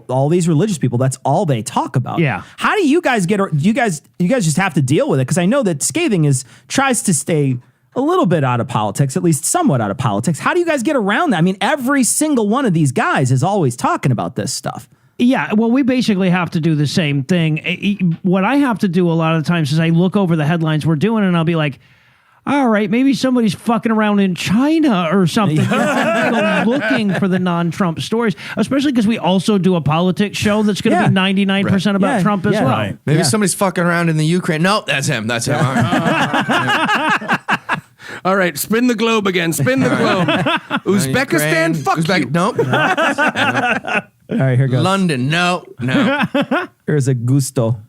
all these religious people, that's all they talk about. Yeah. How do you guys get? You guys just have to deal with it because I know that Scathing tries to stay a little bit out of politics, at least somewhat out of politics. How do you guys get around that? I mean, every single one of these guys is always talking about this stuff. Yeah, well, we basically have to do the same thing. What I have to do a lot of the times is I look over the headlines we're doing and I'll be like, all right, maybe somebody's fucking around in China or something. Go looking for the non-Trump stories, especially because we also do a politics show that's going to be 99% about Trump as well. Right. Maybe somebody's fucking around in the Ukraine. Nope, that's him. That's him. All right. All right, spin the globe again. Spin the globe. Uzbekistan, fuck you. Nope. All right, here goes. London, no. Here's Augusto.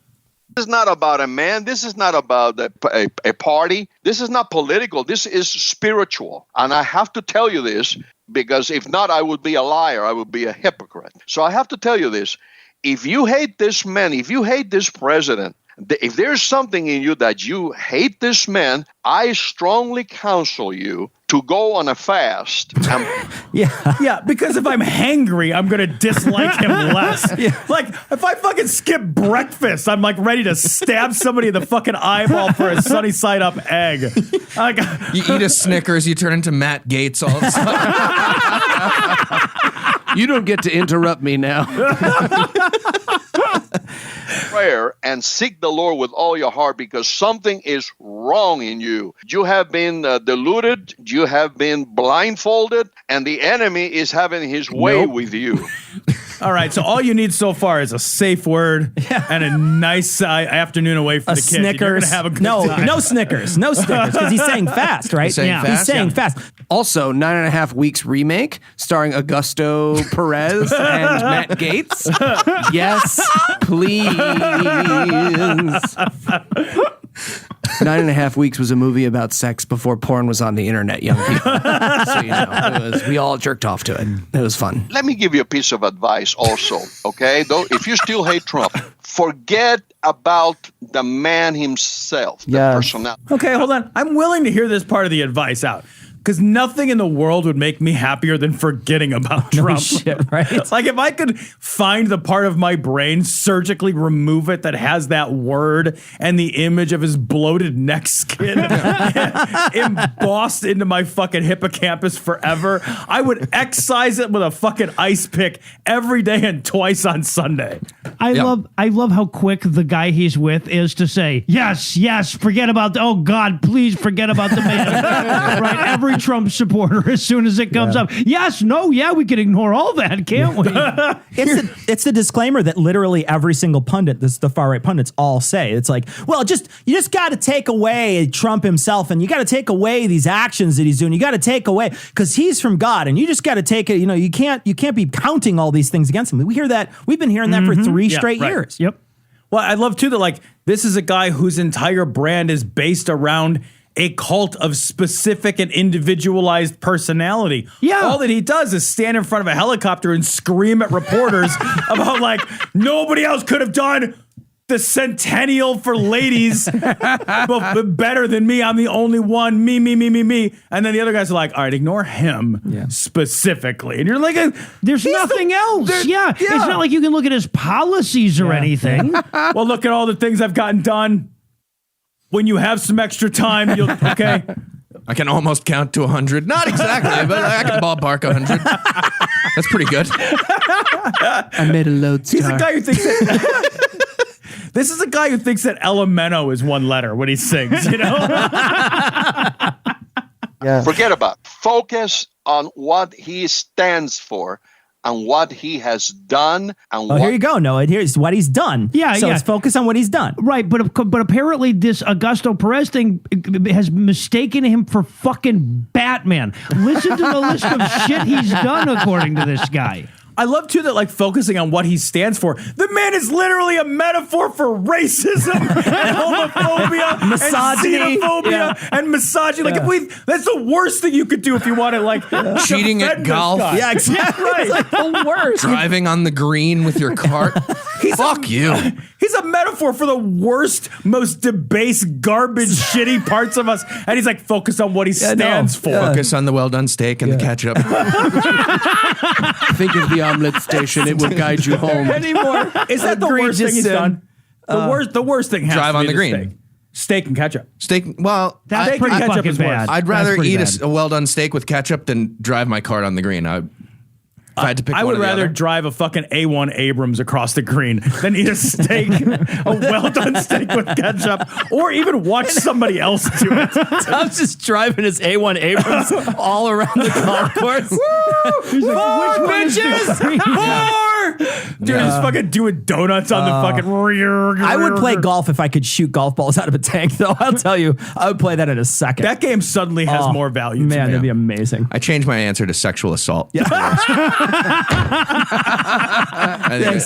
This is not about a man. This is not about a party. This is not political. This is spiritual. And I have to tell you this because if not, I would be a liar. I would be a hypocrite. So I have to tell you this. If you hate this man, if you hate this president, If there's something in you that you hate this man, I strongly counsel you to go on a fast. Yeah, because if I'm hangry, I'm going to dislike him less. Like, if I fucking skip breakfast, I'm like ready to stab somebody in the fucking eyeball for a sunny side up egg. Like, you eat a Snickers, you turn into Matt Gaetz all of a sudden. You don't get to interrupt me now. Prayer and seek the Lord with all your heart, because something is wrong in you. You have been deluded, you have been blindfolded, and the enemy is having his way with you. All right, so all you need so far is a safe word and a nice afternoon away from the kids. Snickers. You're gonna have a good time. No Snickers, because he's saying fast, right? He's saying fast. Also, 9.5 Weeks remake starring Augusto, Perez, and Matt Gaetz. Yes, please. 9.5 Weeks was a movie about sex before porn was on the internet, young people. So, you know, we all jerked off to it. It was fun. Let me give you a piece of advice also, okay? Though, if you still hate Trump, forget about the man himself, the personality. Okay, hold on. I'm willing to hear this part of the advice out. Because nothing in the world would make me happier than forgetting about Trump. Shit, right? Like, if I could find the part of my brain, surgically remove it that has that word and the image of his bloated neck skin embossed into my fucking hippocampus forever, I would excise it with a fucking ice pick every day and twice on Sunday. I love how quick the guy he's with is to say, yes, forget about, oh God, please forget about the man. Right? Every Trump supporter, as soon as it comes up, we can ignore all that, can't we? It's the disclaimer that literally every single pundit, the far right pundits all say. It's like, well, you just got to take away Trump himself, and you got to take away these actions that he's doing. You got to take away because he's from God, and you just got to take it. You know, you can't be counting all these things against him. We hear that. We've been hearing that for 3 straight years. Yep. Well, I love too that, like, this is a guy whose entire brand is based around a cult of specific and individualized personality. Yeah. All that he does is stand in front of a helicopter and scream at reporters about, like, nobody else could have done the centennial for ladies better than me. I'm the only one. Me. And then the other guys are like, all right, ignore him specifically. And you're like, there's nothing else. It's not like you can look at his policies or anything. Well, look at all the things I've gotten done. When you have some extra time, you'll, okay. I can almost count to 100. Not exactly, but I can ballpark 100. That's pretty good. I made a lodestar. He's a guy who thinks that... This is a guy who thinks that Elemento is one letter when he sings, you know? Forget about it. Focus on what he stands for and what he has done. And here you go, Noah. Here's what he's done. So let's focus on what he's done. Right, but apparently this Augusto Perez thing has mistaken him for fucking Batman. Listen to the list of shit he's done according to this guy. I love, too, that, like, focusing on what he stands for. The man is literally a metaphor for racism and homophobia, misogyny, and xenophobia, and misogyny. Like, that's the worst thing you could do if you want to, like, cheating at golf. Yeah, exactly. Right. It's like the worst. Driving on the green with your cart. Fuck you. He's a metaphor for the worst, most debased, garbage, shitty parts of us. And he's like, focus on what he stands for. Focus on the well-done steak and the ketchup. Think of the omelet station. It will guide you home. Anymore. Is that the worst thing he's done? The worst thing has drive to be on the green. Steak and ketchup. Well, that's pretty fucking bad. I'd rather eat a well-done steak with ketchup than drive my cart on the green. If I had to pick I would rather drive a fucking A1 Abrams across the green than eat a steak, a well-done steak with ketchup, or even watch somebody else do it. Tom's just driving his A1 Abrams all around the golf course. More bitches! More! Dude, just fucking doing donuts on the fucking rear. I would play golf if I could shoot golf balls out of a tank, though. I'll tell you, I would play that in a second. That game suddenly has more value to me. Man, that'd be amazing. I changed my answer to sexual assault. Yeah. I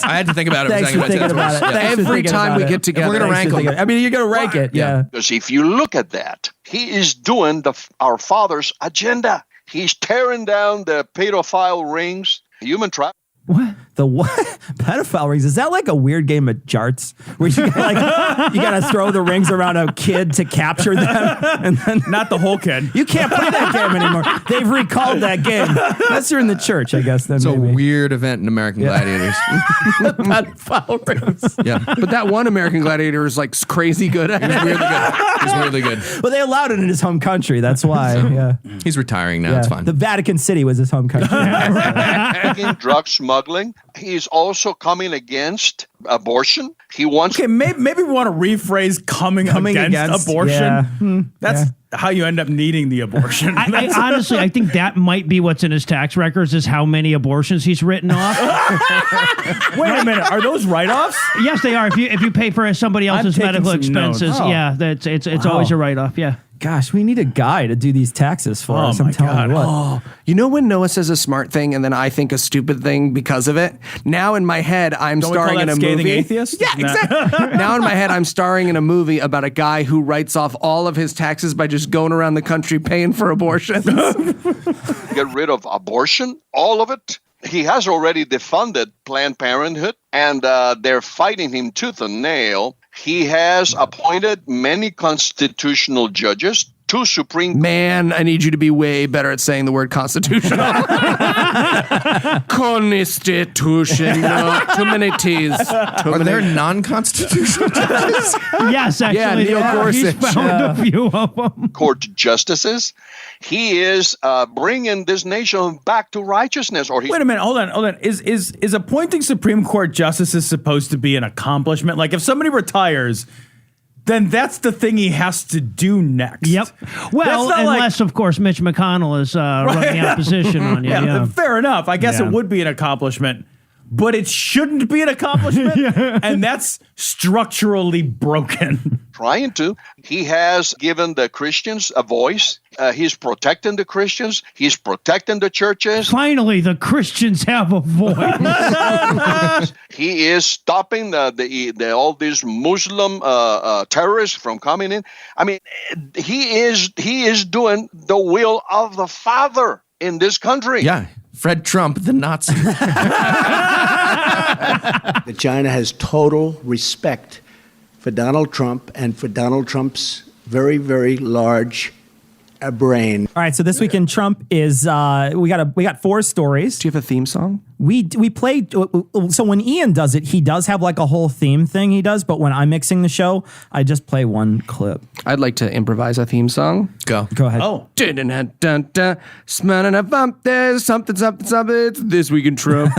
had to think about it. Thanks for thinking about it. Every time we get together, we're going to rank them. I mean, you're going to rank it. Yeah. Because if you look at that, he is doing our father's agenda. He's tearing down the pedophile rings, human trafficking. What? The what? Pedophile rings. Is that like a weird game of jarts where you gotta throw the rings around a kid to capture them? And then Not the whole kid. you can't play that game anymore. They've recalled that game. Unless you're in the church, I guess. Then It's maybe. a weird event in American Gladiators. Pedophile rings. Yeah. But that one American Gladiator is like crazy good at it. Weirdly good. He's really good. Well, they allowed it in his home country. That's why. Yeah. He's retiring now. Yeah. It's fine. The Vatican City was his home country. Drug smuggling. He's also coming against abortion. He wants Okay, maybe we want to rephrase coming against abortion. Yeah. That's how you end up needing the abortion. I honestly, I think that might be what's in his tax records is how many abortions he's written off. Wait a minute, are those write-offs? Yes, they are. If you pay for somebody else's taking medical some expenses, notes. Oh. yeah, it's Wow. always a write-off. Yeah. Gosh, we need a guy to do these taxes for us. I'm my telling you what. Oh, you know when Noah says a smart thing and then I think a stupid thing because of it? Now in my head, I'm Don't we call starring in that a scathing movie. atheist? Yeah, exactly. Now in my head, I'm starring in a movie about a guy who writes off all of his taxes by just going around the country paying for abortions. get rid of abortion, all of it. He has already defunded Planned Parenthood, and they're fighting him tooth and nail. He has appointed many constitutional judges, 2 Supreme. Man, I need you to be way better at saying the word constitutional. Constitutional. Too many T's. Are there non-constitutional judges? Yes, actually, Neil he's Gorsuch. found a few of them. Court justices. He is bringing this nation back to righteousness. Or Wait a minute, hold on. Is appointing Supreme Court justices supposed to be an accomplishment? Like if somebody retires, then that's the thing he has to do next. Yep. Well, unless, of course, Mitch McConnell is running opposition on you. Yeah. Fair enough. I guess Yeah. it would be an accomplishment, but it shouldn't be an accomplishment, and that's structurally broken. trying to. He has given the Christians a voice. He's protecting the Christians. He's protecting the churches. Finally, the Christians have a voice. He is stopping all these Muslim terrorists from coming in. I mean, he is doing the will of the Father in this country. Yeah. Fred Trump, the Nazi. That China has total respect for Donald Trump and for Donald Trump's very, very large brain. All right, so this week in Trump is we got 4 stories. Do you have a theme song? We played. So when Ian does it, he does have like a whole theme thing he does. But when I'm mixing the show, I just play one clip. I'd like to improvise a theme song. Go ahead. Oh, there's something. It's This Week in Trump.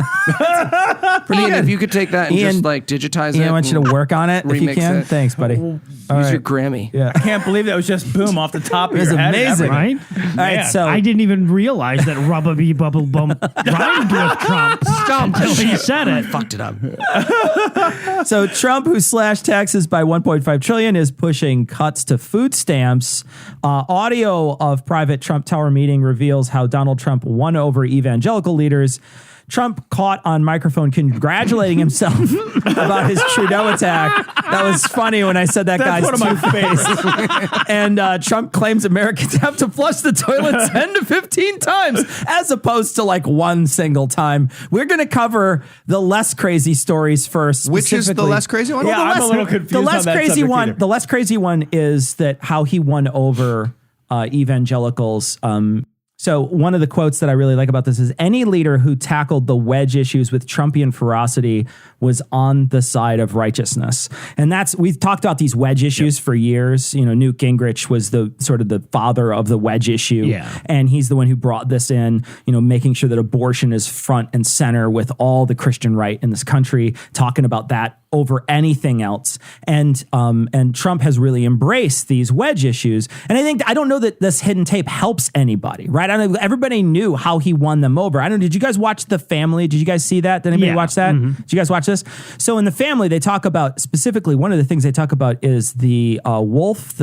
Ian, if you could take that and just like digitize it. I want you to work on it if you remix can. it. Thanks, buddy. Use your Grammy. Yeah. I can't believe that was just boom off the top of It was your head. amazing. Right? All right, so I didn't even realize that Rubba Bee Bubble Bum rhymed with Trump until he said it. Fucked it up. So Trump, who slashed taxes by $1.5 trillion, is pushing cuts to food stamps. Audio of private Trump Tower meeting reveals how Donald Trump won over evangelical leaders. Trump caught on microphone congratulating himself about his Trudeau attack. That was funny when I said that That's guy's one of my face. And Trump claims Americans have to flush the toilet 10 to 15 times as opposed to like one single time. We're going to cover the less crazy stories first. Which is the less crazy one? Yeah, I'm a little confused The less on that crazy subject one. either. The less crazy one is that how he won over evangelicals. So one of the quotes that I really like about this is any leader who tackled the wedge issues with Trumpian ferocity was on the side of righteousness. And we've talked about these wedge issues for years. You know, Newt Gingrich was the sort of the father of the wedge issue. Yeah. And he's the one who brought this in, you know, making sure that abortion is front and center with all the Christian right in this country, talking about that over anything else. And Trump has really embraced these wedge issues. And I don't know that this hidden tape helps anybody, right? I don't know, everybody knew how he won them over. I don't know, did you guys watch The Family? Did you guys see that? Did anybody watch that? Mm-hmm. Did you guys watch this? So in The Family, they talk about, specifically, one of the things they talk about is the wolf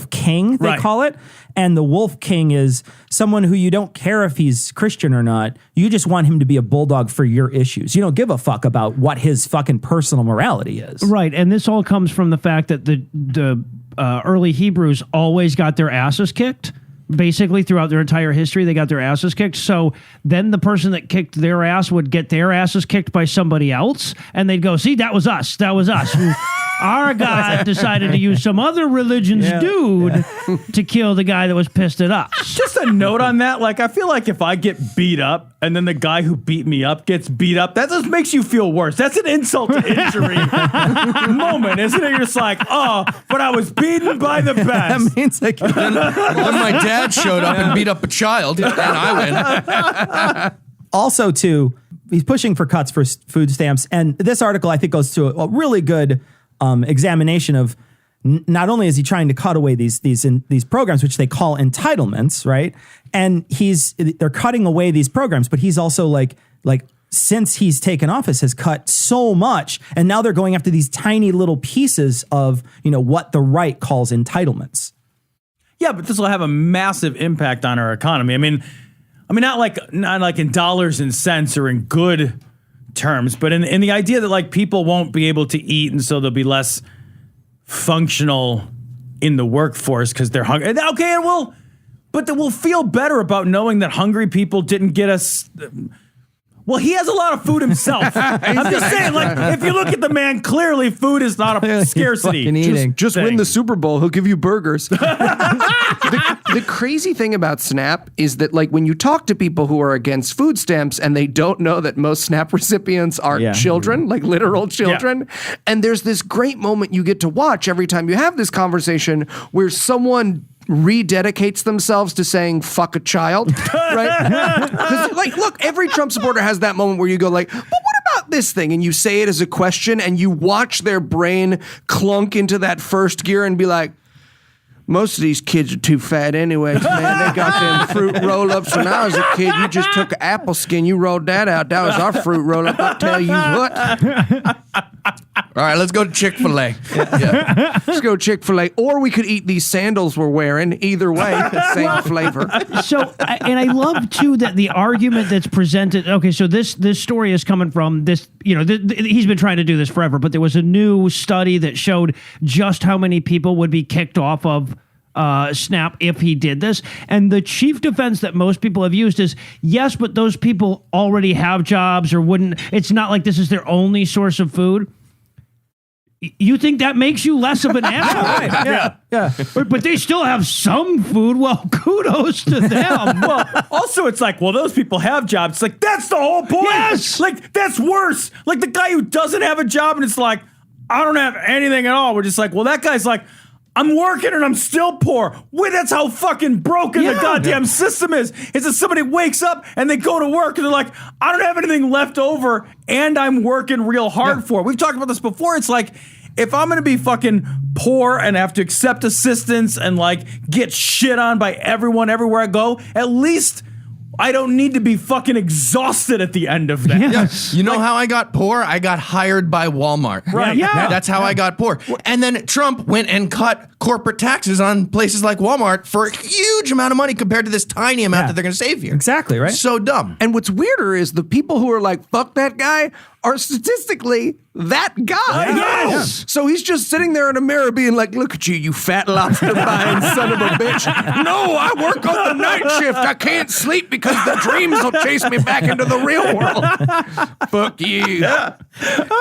king, they call it. And the wolf king is someone who you don't care if he's Christian or not. You just want him to be a bulldog for your issues. You don't give a fuck about what his fucking personal morality is. Right, and this all comes from the fact that the early Hebrews always got their asses kicked basically throughout their entire history. They got their asses kicked. So then the person that kicked their ass would get their asses kicked by somebody else, and they'd go, see, that was us. That was us. Our God decided to use some other religion's dude to kill the guy that was pissed at us. Just a note on that. Like, I feel like if I get beat up and then the guy who beat me up gets beat up, that just makes you feel worse. That's an insult to injury moment, isn't it? You're just like, oh, but I was beaten by the best. That means like then my dad showed up and beat up a child, and I win. Also, too, he's pushing for cuts for food stamps, and this article I think goes to a really good examination of not only is he trying to cut away these programs, which they call entitlements, right? And they're cutting away these programs, but he's also like since he's taken office has cut so much, and now they're going after these tiny little pieces of what the right calls entitlements. Yeah, but this will have a massive impact on our economy. I mean, not like in dollars and cents or in good terms, but in the idea that like people won't be able to eat, and so they'll be less functional in the workforce because they're hungry. Okay, but we'll feel better about knowing that hungry people didn't get us. Well, he has a lot of food himself. I'm just saying, like, if you look at the man, clearly food is not a scarcity. Just win the Super Bowl. He'll give you burgers. The crazy thing about SNAP is that, like, when you talk to people who are against food stamps and they don't know that most SNAP recipients are children, like literal children, and there's this great moment you get to watch every time you have this conversation where someone rededicates themselves to saying fuck a child, right? Because like, look, every Trump supporter has that moment where you go like, but what about this thing? And you say it as a question and you watch their brain clunk into that first gear and be like, most of these kids are too fat anyways, man. They got them fruit roll-ups. When I was a kid, you just took an apple skin, you rolled that out. That was our fruit roll-up. I'll tell you what. All right, let's go to Chick-fil-A. Yeah. Let's go Chick-fil-A. Or we could eat these sandals we're wearing. Either way, same flavor. So, and I love, too, that the argument that's presented... Okay, so this story is coming from this... he's been trying to do this forever, but there was a new study that showed just how many people would be kicked off of SNAP if he did this. And the chief defense that most people have used is, yes, but those people already have jobs or wouldn't. It's not like this is their only source of food. You think that makes you less of an asshole? Yeah. But they still have some food. Well, kudos to them. Well, also it's like, well, those people have jobs. It's like, that's the whole point. Yes. Like, that's worse. Like the guy who doesn't have a job and it's like, I don't have anything at all. We're just like, well, that guy's like, I'm working and I'm still poor. Wait, that's how fucking broken the goddamn system is. It's that somebody wakes up and they go to work and they're like, I don't have anything left over and I'm working real hard for it. We've talked about this before. It's like, if I'm going to be fucking poor and have to accept assistance and like get shit on by everyone everywhere I go, at least I don't need to be fucking exhausted at the end of that. Yes. You know how I got poor? I got hired by Walmart. Right. Yeah. That's how I got poor. And then Trump went and cut corporate taxes on places like Walmart for a huge amount of money compared to this tiny amount that they're going to save here. Exactly, right? So dumb. And what's weirder is the people who are like, fuck that guy, are statistically that guy. Yes. So he's just sitting there in a mirror being like, look at you, you fat lobster buying son of a bitch. No, I work on the night shift. I can't sleep because the dreams will chase me back into the real world. Fuck you.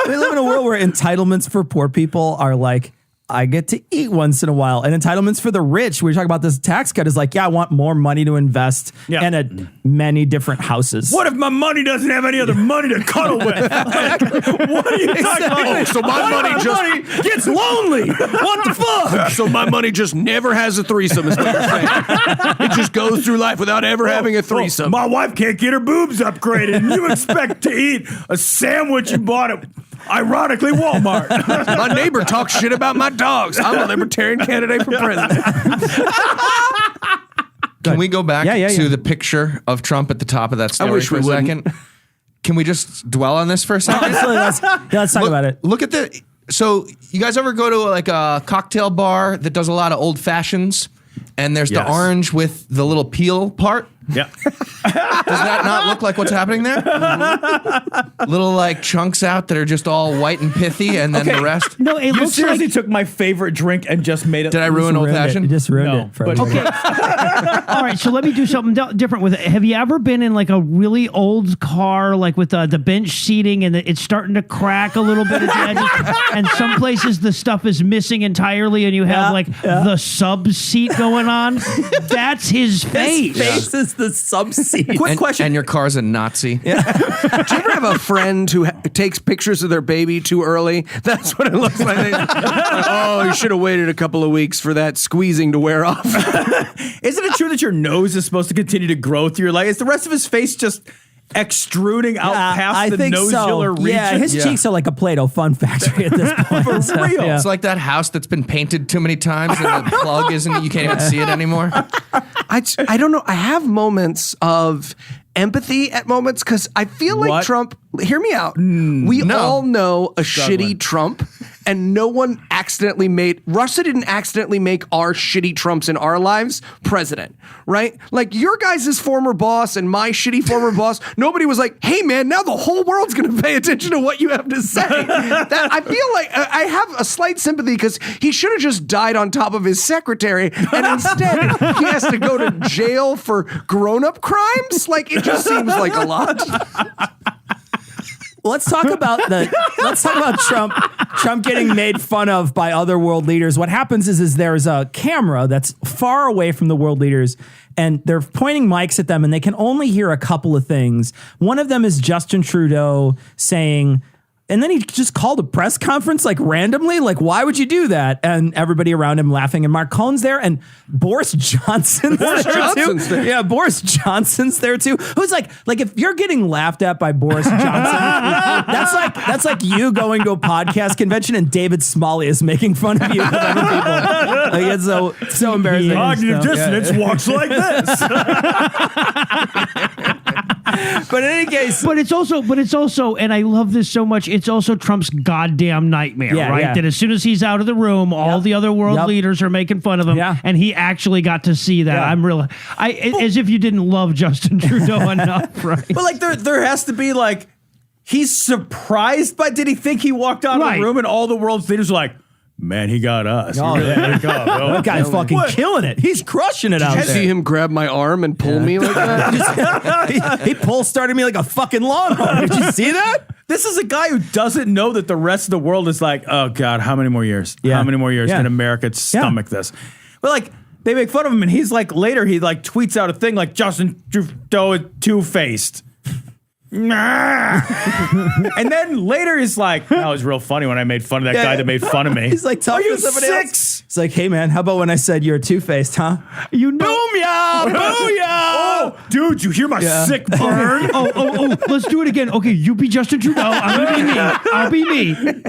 We live in a world where entitlements for poor people are like, I get to eat once in a while. And entitlements for the rich, we talk about this tax cut, is like, I want more money to invest in many different houses. What if my money doesn't have any other money to cuddle with? Like, what are you talking about? Oh, so my money money gets lonely. What the fuck? So my money just never has a threesome, is what you're saying. It just goes through life without ever having a threesome. My wife can't get her boobs upgraded, and you expect to eat a sandwich you bought at, ironically, Walmart. My neighbor talks shit about my dogs. I'm a libertarian candidate for president. Can we go back to the picture of Trump at the top of that story for a second? Can we just dwell on this for a second? Let's talk about it. Look at so you guys ever go to like a cocktail bar that does a lot of old fashions? And there's the orange with the little peel part? Yeah. Does that not look like what's happening there? Little like chunks out that are just all white and pithy, and then the rest. No, it You looks seriously like took my favorite drink and just made it. Did I ruin old You fashioned? just ruined No, it for but- everybody. All right, so let me do something different with it. Have you ever been in like a really old car, like with the bench seating, and it's starting to crack a little bit at the edges, and some places the stuff is missing entirely, and you have the sub seat going on? That's his face. His face is the sub seat. Quick question. And your car's a Nazi. Do you ever have a friend who takes pictures of their baby too early? That's what it looks like. Oh, you should have waited a couple of weeks for that squeezing to wear off. Isn't it true that your nose is supposed to continue to grow through your life? Is the rest of his face just extruding out past the nodular region? Yeah, his cheeks are like a Play-Doh fun factory at this point. For real. It's like that house that's been painted too many times and the plug isn't, you can't even see it anymore. I don't know. I have moments of empathy at moments because I feel like Trump. Hear me out. We all know a shitty Trump, and no one accidentally made. Russia didn't accidentally make our shitty Trumps in our lives president, right? Like your guys' former boss and my shitty former boss. Nobody was like, "Hey man, now the whole world's going to pay attention to what you have to say." That I feel like I have a slight sympathy because he should have just died on top of his secretary, and instead he has to go to jail for grown-up crimes. Like it just seems like a lot. Let's talk about Trump getting made fun of by other world leaders. What happens is there's a camera that's far away from the world leaders, and they're pointing mics at them, and they can only hear a couple of things. One of them is Justin Trudeau saying, and then he just called a press conference like randomly. Like, why would you do that? And everybody around him laughing. And Mark Cohn's there, and Boris Johnson's there. Yeah, Boris Johnson's there too. Who's like if you're getting laughed at by Boris Johnson, that's like you going to a podcast convention and David Smalley is making fun of you with other people. Like it's so embarrassing. Cognitive dissonance walks like this. But in any case, but it's also, and I love this so much. It's also Trump's goddamn nightmare, right? Yeah. That as soon as he's out of the room, all the other world leaders are making fun of him, and he actually got to see that. Yeah. As if you didn't love Justin Trudeau enough, right? But like, there has to be like, he's surprised, but did he think he walked out of the room and all the world's leaders were like, man, he got us. Oh, that guy's fucking killing it. He's crushing it out there. Did you see him grab my arm and pull me like that? he started me like a fucking lawnmower. Did you see that? This is a guy who doesn't know that the rest of the world is like, oh God, how many more years? Yeah. How many more years can America stomach this? But like, they make fun of him, and he's like, later he like tweets out a thing like, Justin Trudeau is two-faced. And then later he's like, that was real funny when I made fun of that guy that made fun of me. He's like, are you somebody else? He's like, hey man, how about when I said you're two-faced, huh? You know, booyah, booyah! Oh, dude, you hear my sick burn? oh, let's do it again. Okay, you be Justin Trudeau. I'm gonna be me. I'll be me.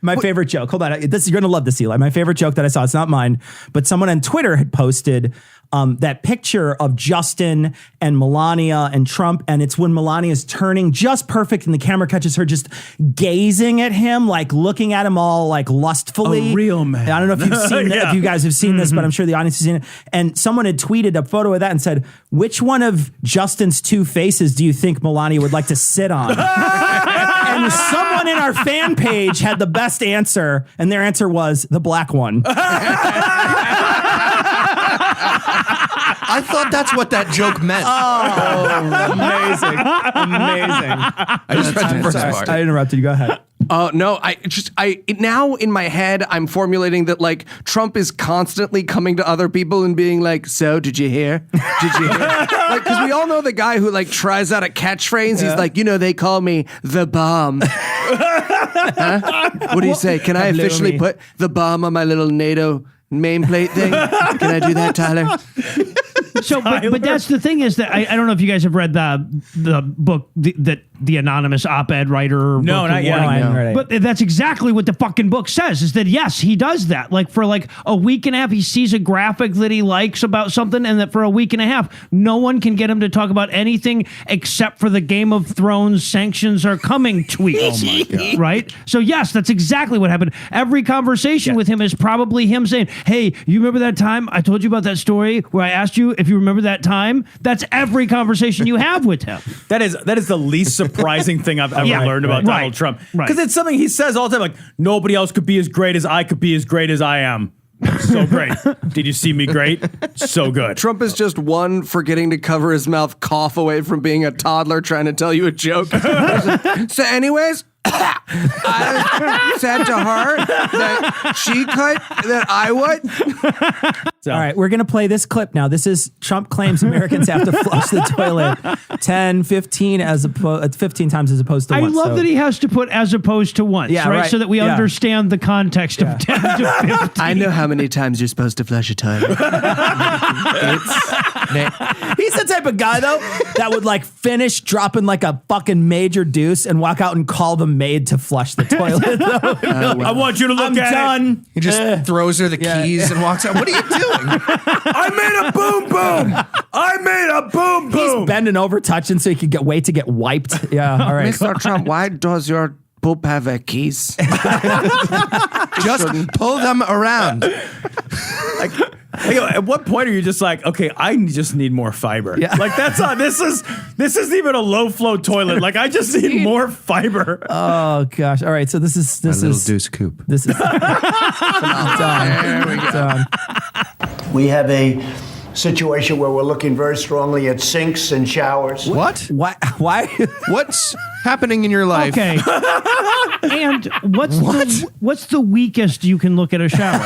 My favorite joke. Hold on. You're going to love this, Eli. My favorite joke that I saw, it's not mine, but someone on Twitter had posted that picture of Justin and Melania and Trump. And it's when Melania's turning just perfect and the camera catches her just gazing at him, like looking at him all like lustfully. A real man. I don't know if you've seen if you guys have seen this, but I'm sure the audience has seen it. And someone had tweeted a photo of that and said, which one of Justin's two faces do you think Melania would like to sit on? And someone in our fan page had the best answer, and their answer was the black one. I thought that's what that joke meant. Oh, amazing. I just read the first part. I interrupted you. Go ahead. No, I now in my head, I'm formulating that like Trump is constantly coming to other people and being like, so did you hear? Did you hear? Like, cause we all know the guy who like tries out a catchphrase. He's like, they call me the bomb. Huh? What do you say? Can I officially put the bomb on my little NATO nameplate thing? Can I do that, Tyler? So, but that's the thing is that I don't know if you guys have read the book that the anonymous op-ed writer. No, not yet. I haven't read it. But that's exactly what the fucking book says, is that yes, he does that. Like for like a week and a half, he sees a graphic that he likes about something, and that for a week and a half, no one can get him to talk about anything except for the Game of Thrones sanctions are coming tweet. Oh my God. Right? So yes, that's exactly what happened. Every conversation with him is probably him saying, hey, you remember that time I told you about that story where I asked you if you remember that time, that's every conversation you have with him. That is the least surprising thing I've ever learned about Donald Trump. Because it's something he says all the time, like, nobody else could be as great as I could be as great as I am. So great. Did you see me great? So good. Trump is just one forgetting to cover his mouth cough away from being a toddler trying to tell you a joke. So anyways, I said to her that she could, that I would. All right, we're going to play this clip now. This is Trump claims Americans have to flush the toilet 15 times as opposed to once. I love that he has to put as opposed to once, right? So that we understand the context of 10 to 15. I know how many times you're supposed to flush a toilet. He's the type of guy, though, that would like finish dropping like a fucking major deuce and walk out and call the maid to flush the toilet. I want you to look at done. it. He just throws her the keys and walks out. What are you doing? I made a boom boom. I made a boom boom. He's bending over, touching so he could wait to get wiped. Yeah, all right. Mr. Trump, why does your poop have a keys? Just pull them around. At what point are you just like, okay, I just need more fiber? Yeah. Like that's not. This isn't even a low flow toilet. Like I just need more fiber. Oh gosh! All right, so this is little deuce coupe. This is done. There we go. Done. We have a situation where we're looking very strongly at sinks and showers. What? Why? What's happening in your life? Okay. And what's the weakest you can look at a shower?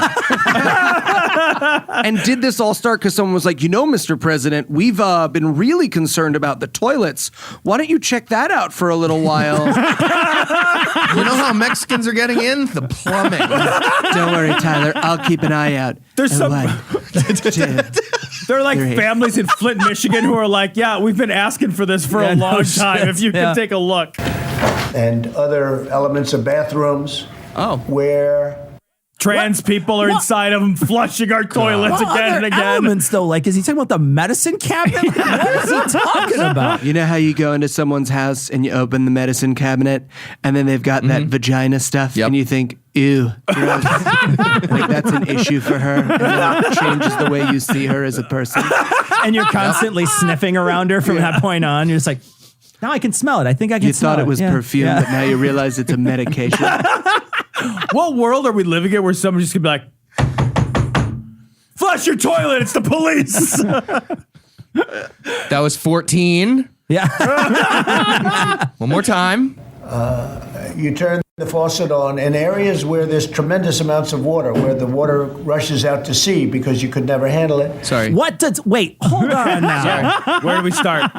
And did this all start because someone was like, Mr. President, we've been really concerned about the toilets. Why don't you check that out for a little while? You know how Mexicans are getting in? The plumbing. Don't worry, Tyler. I'll keep an eye out. There's some. There are like families in Flint, Michigan who are like, yeah, we've been asking for this for a long time. If you can take a look. And other elements of bathrooms. Oh. Where trans people are inside of them flushing our toilets again and again. Elements though, like is he talking about the medicine cabinet? Like, what is he talking about? You know how you go into someone's house and you open the medicine cabinet and then they've got that vagina stuff and you think, ew, gross. Like that's an issue for her. And then it changes the way you see her as a person. And you're constantly sniffing around her from that point on. You're just like, now I can smell it. I think I can smell it. You thought it was perfume, but now you realize it's a medication. What world are we living in where someone just could be like, flush your toilet, it's the police. That was 14. Yeah. One more time. you turn the faucet on in areas where there's tremendous amounts of water, where the water rushes out to sea because you could never handle it. Sorry. Wait, hold on now. Sorry. Where do we start?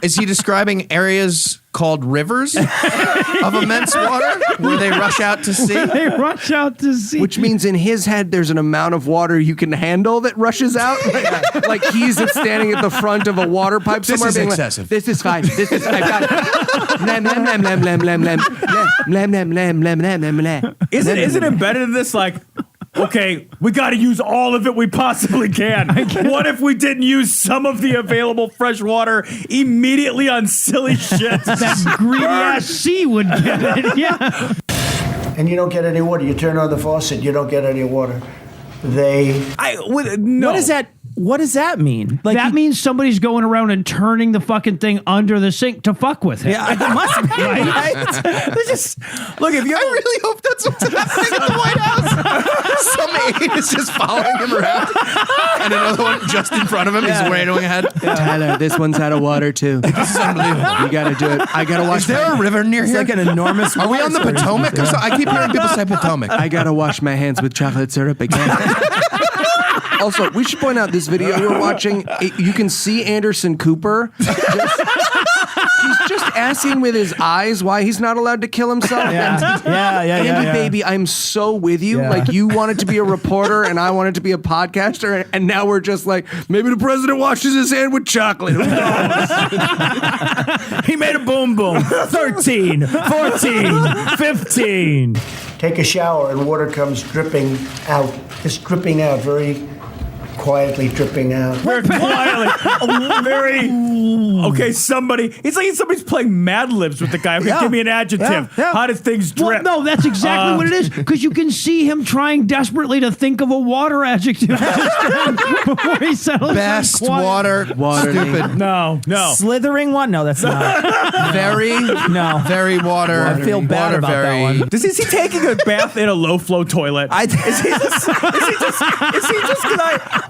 Is he describing areas called rivers of immense water where they rush out to sea? They rush out to sea. Which means in his head, there's an amount of water you can handle that rushes out. Like he's standing at the front of a water pipe somewhere. This is excessive. Like, this is fine. This is I've got it. Lam, lam, lam, lam, lam, lam, lam, lam, lam, lam, lam, lam, lam. Is it embedded in this like, okay, we got to use all of it we possibly can. What if we didn't use some of the available fresh water immediately on silly shit? That greedy ass sea would get it. Yeah. And you don't get any water. You turn on the faucet, you don't get any water. No. What does that mean? Like that means somebody's going around and turning the fucking thing under the sink to fuck with it. Yeah, it must be. Right? Look, if you I really hope that's what's happening at the White House. Some aide is just following him around, and another one just in front of him is wading ahead. Tyler, this one's out of water too. This is unbelievable. You got to do it. I got to wash. Is there a river near here? It's like an enormous. Are we on the Potomac? Or so? I keep hearing people say Potomac. I got to wash my hands with chocolate syrup again. Also, we should point out this video we're watching. You can see Anderson Cooper. He's just asking with his eyes why he's not allowed to kill himself. Andy, baby, I'm so with you. Yeah. Like, you wanted to be a reporter, and I wanted to be a podcaster, and now we're just like, maybe the president washes his hand with chocolate. Who knows? He made a boom boom. 13, 14, 15. Take a shower and water comes dripping out. It's dripping out very quietly dripping out. Very quietly. Okay, somebody. It's like somebody's playing Mad Libs with the guy. Okay, give me an adjective. How did things drip? Well, no, that's exactly what it is. Because you can see him trying desperately to think of a water adjective before he settles. Best water. Stupid. No. Slithering one? No, that's not. Very water. I feel bad about that one. Is he taking a bath in a low flow toilet? Is he just? Because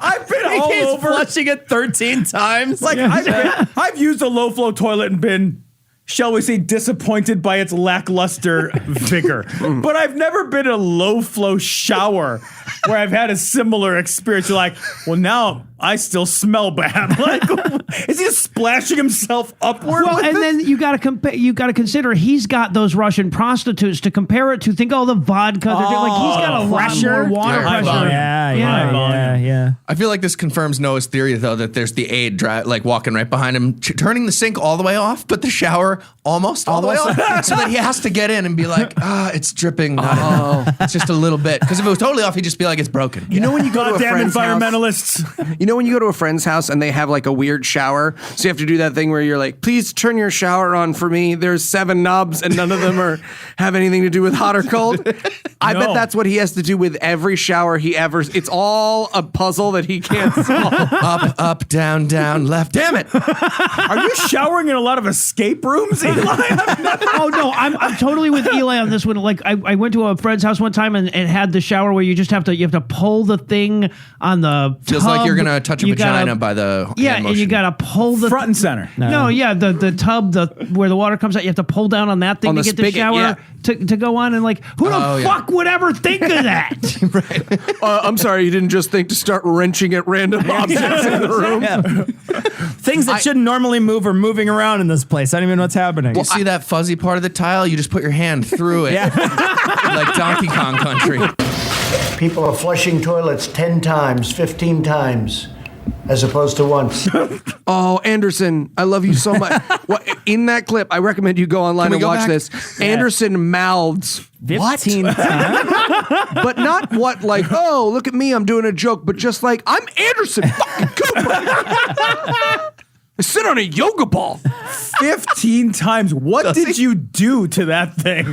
I've been all He's over flushing it 13 times. Like I've used a low flow toilet and been, shall we say, disappointed by its lackluster vigor. But I've never been in a low flow shower where I've had a similar experience. You're like, well, now I still smell bad. Like, is he just splashing himself upward? Well, and then you got to compare. You got to consider he's got those Russian prostitutes to compare it to. Think all the vodka. Like he's got a lot more water pressure. Yeah. I feel like this confirms Noah's theory, though, that there's the aide walking right behind him, turning the sink all the way off, but the shower almost all the way off, so that he has to get in and be like, it's dripping. It's just a little bit. Because if it was totally off, he'd just be like, it's broken. You know when you go to a Goddamn friend's environmentalists. house? You know when you go to a friend's house and they have like a weird shower? So you have to do that thing where you're like, please turn your shower on for me. There's 7 knobs and none of them have anything to do with hot or cold. I bet that's what he has to do with every shower he ever. It's all a puzzle that he can't solve. Up, down, left. Damn it. Are you showering in a lot of escape rooms, Eli? Oh no, I'm totally with Eli on this one. Like I went to a friend's house one time and had the shower where you have to pull the thing on the Feels tub. like you're gonna touch a vagina by the hand motion. And you gotta pull the front and center. The tub where the water comes out. You have to pull down on that thing to get the shower to go on. And like, who the fuck would ever think of that? Right. I'm sorry, you didn't just think to start wrenching at random objects in the room. Things that shouldn't normally move are moving around in this place. I don't even know what's happening. You see that fuzzy part of the tile? You just put your hand through it. Like Donkey Kong Country. People are flushing toilets 10 times, 15 times, as opposed to once. Oh, Anderson, I love you so much. In that clip, I recommend you go online and watch this. Anderson mouths 15 times. But not like, oh, look at me, I'm doing a joke, but just like, I'm Anderson fucking Cooper. I sit on a yoga ball 15 times. What did you do to that thing?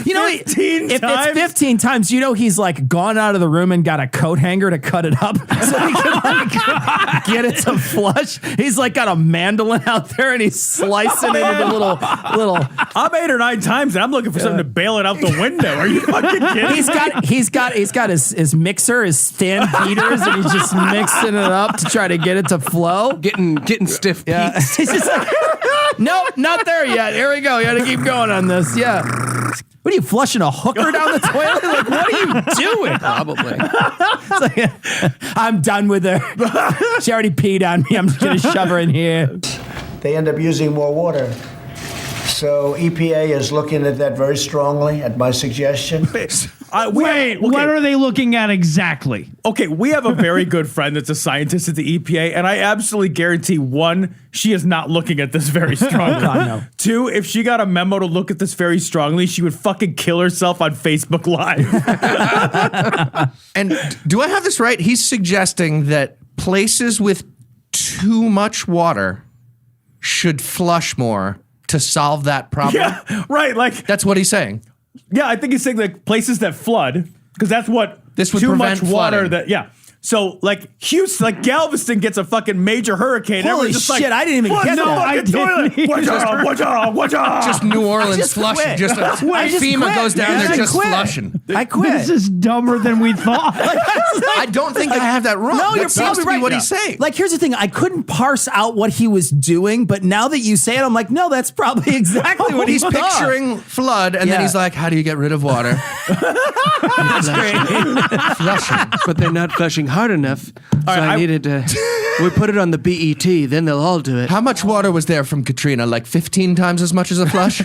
You know, 15 if times? it's 15 times, you know he's like gone out of the room and got a coat hanger to cut it up so he can like get it to flush. He's like got a mandolin out there and he's slicing it into little. I'm 8 or 9 times and I'm looking for something to bail it out the window. Are you fucking kidding? He's got his mixer, his stand beaters, and he's just mixing it up to try to get it to flow. Getting stiff. Yeah. He's just like, nope, not there yet. Here we go. You gotta keep going on this. Yeah. What are you, flushing a hooker down the toilet? Like, what are you doing? Probably. It's like, I'm done with her. She already peed on me. I'm just gonna shove her in here. They end up using more water. So EPA is looking at that very strongly at my suggestion. Wait, what are they looking at exactly? Okay, we have a very good friend that's a scientist at the EPA, and I absolutely guarantee, 1, she is not looking at this very strongly. God, no. 2, if she got a memo to look at this very strongly, she would fucking kill herself on Facebook Live. And do I have this right? He's suggesting that places with too much water should flush more to solve that problem. Yeah, right. Like, that's what he's saying. Yeah, I think he's saying like places that flood, because that's what this would too prevent much water. flooding. So like Houston, like Galveston gets a fucking major hurricane. Holy just shit! Like, I didn't even get that. I didn't. Watch out! Just New Orleans flushing. Quit. Just FEMA goes down there just flushing. I quit. This is dumber than we thought. I don't think I have that wrong. No, that you're probably right. What he's saying. Like, here's the thing: I couldn't parse out what he was doing, but now that you say it, I'm like, no, that's probably exactly what he's thought. picturing flood, and then he's like, "How do you get rid of water?" That's great. Flushing, but they're not flushing hard enough. So I needed to. We put it on the BET, then they'll all do it. How much water was there from Katrina? Like 15 times as much as a flush?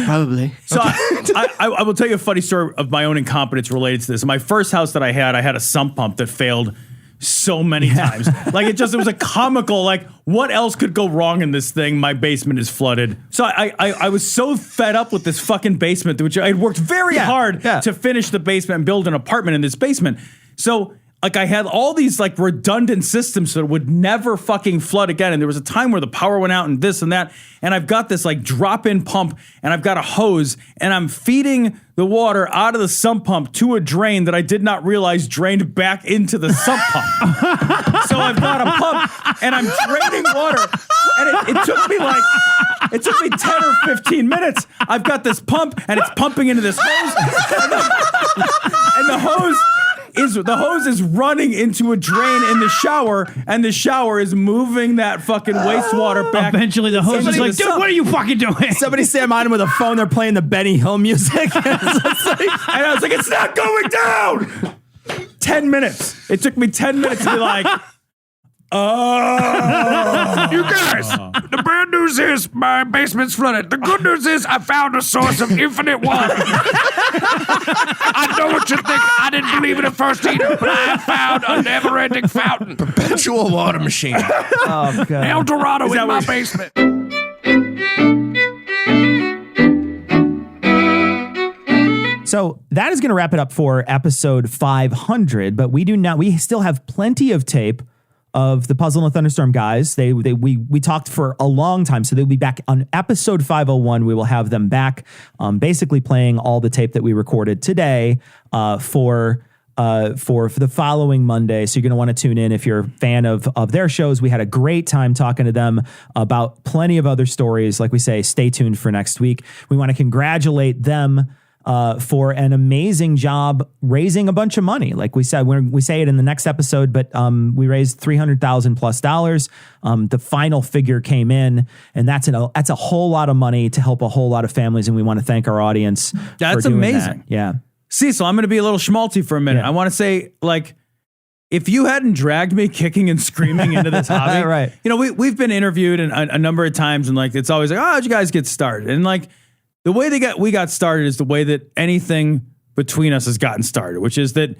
Probably. So I will tell you a funny story of my own incompetence related to this. My first house that I had a sump pump that failed so many times. Like it was a comical, like what else could go wrong in this thing? My basement is flooded. So I was so fed up with this fucking basement, which I had worked very hard to finish the basement and build an apartment in this basement. So like I had all these like redundant systems so it would never fucking flood again. And there was a time where the power went out and this and that. And I've got this like drop-in pump and I've got a hose and I'm feeding the water out of the sump pump to a drain that I did not realize drained back into the sump pump. So I've got a pump and I'm draining water. And it took me 10 or 15 minutes. I've got this pump and it's pumping into this hose. And the hose is running into a drain in the shower, and the shower is moving that fucking wastewater back. Eventually, the hose is like, dude, what are you fucking doing? Somebody stand behind him with a phone. They're playing the Benny Hill music. And I was like, it's not going down. 10 minutes. It took me 10 minutes to be like, oh. You guys, the bad news is my basement's flooded. The good news is I found a source of infinite water. I know what you think. I didn't believe it at first either, but I found a never-ending fountain. Perpetual water machine. Oh, God. El Dorado in my basement. So that is going to wrap it up for episode 500, but we still have plenty of tape of the Puzzle and the Thunderstorm guys. We talked for a long time, so they'll be back on episode 501. We will have them back, basically playing all the tape that we recorded today for the following Monday. So you're going to want to tune in if you're a fan of their shows. We had a great time talking to them about plenty of other stories. Like we say, stay tuned for next week. We want to congratulate them for an amazing job raising a bunch of money. Like we said, we say it in the next episode, but we raised $300,000+. The final figure came in, and that's a whole lot of money to help a whole lot of families. And we want to thank our audience. That's for doing amazing. That. Yeah. Cecil, I'm going to be a little schmaltzy for a minute. Yeah. I want to say, like, if you hadn't dragged me kicking and screaming into this hobby, right? You know, we've been interviewed a number of times, and like it's always like, oh, how'd you guys get started? And like the way we got started is the way that anything between us has gotten started, which is that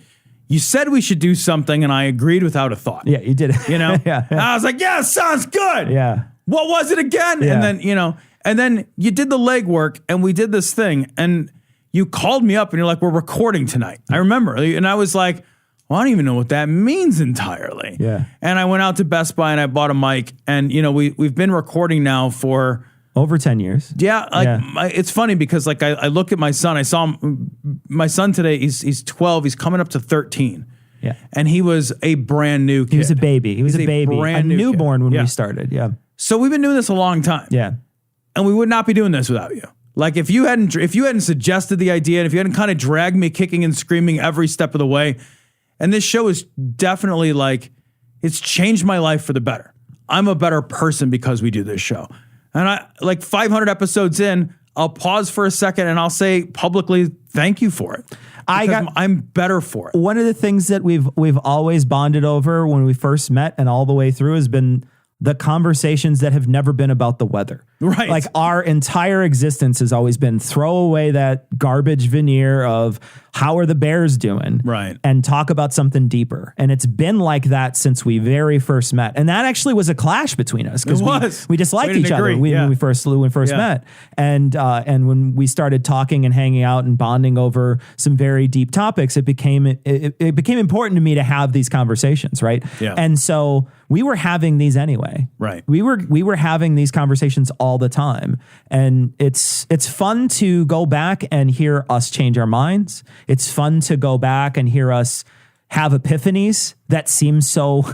you said we should do something, and I agreed without a thought. Yeah, you did. You know, yeah. And I was like, yeah, sounds good. Yeah. What was it again? Yeah. And then you did the legwork, and we did this thing, and you called me up, and you're like, we're recording tonight. I remember, and I was like, well, I don't even know what that means entirely. Yeah. And I went out to Best Buy and I bought a mic, and we've been recording now for over 10 years. Yeah. It's funny because like I look at my son. I saw my son today. He's 12. He's coming up to 13. Yeah. And he was a brand new kid. He was a baby. He was a baby. A newborn when we started. Yeah. So we've been doing this a long time. Yeah. And we would not be doing this without you. Like if you hadn't suggested the idea, and if you hadn't kind of dragged me kicking and screaming every step of the way, and this show is definitely like, it's changed my life for the better. I'm a better person because we do this show. And I like 500 episodes in, I'll pause for a second and I'll say publicly, thank you for it. I'm better for it. One of the things that we've always bonded over when we first met and all the way through has been the conversations that have never been about the weather. Right. Like our entire existence has always been throw away that garbage veneer of how are the Bears doing? Right. And talk about something deeper. And it's been like that since we very first met. And that actually was a clash between us because we disliked each other when we first met. And when we started talking and hanging out and bonding over some very deep topics, it became important to me to have these conversations, right? Yeah. And so we were having these anyway. Right. We were having these conversations all the time. And it's fun to go back and hear us change our minds. It's fun to go back and hear us have epiphanies that seem so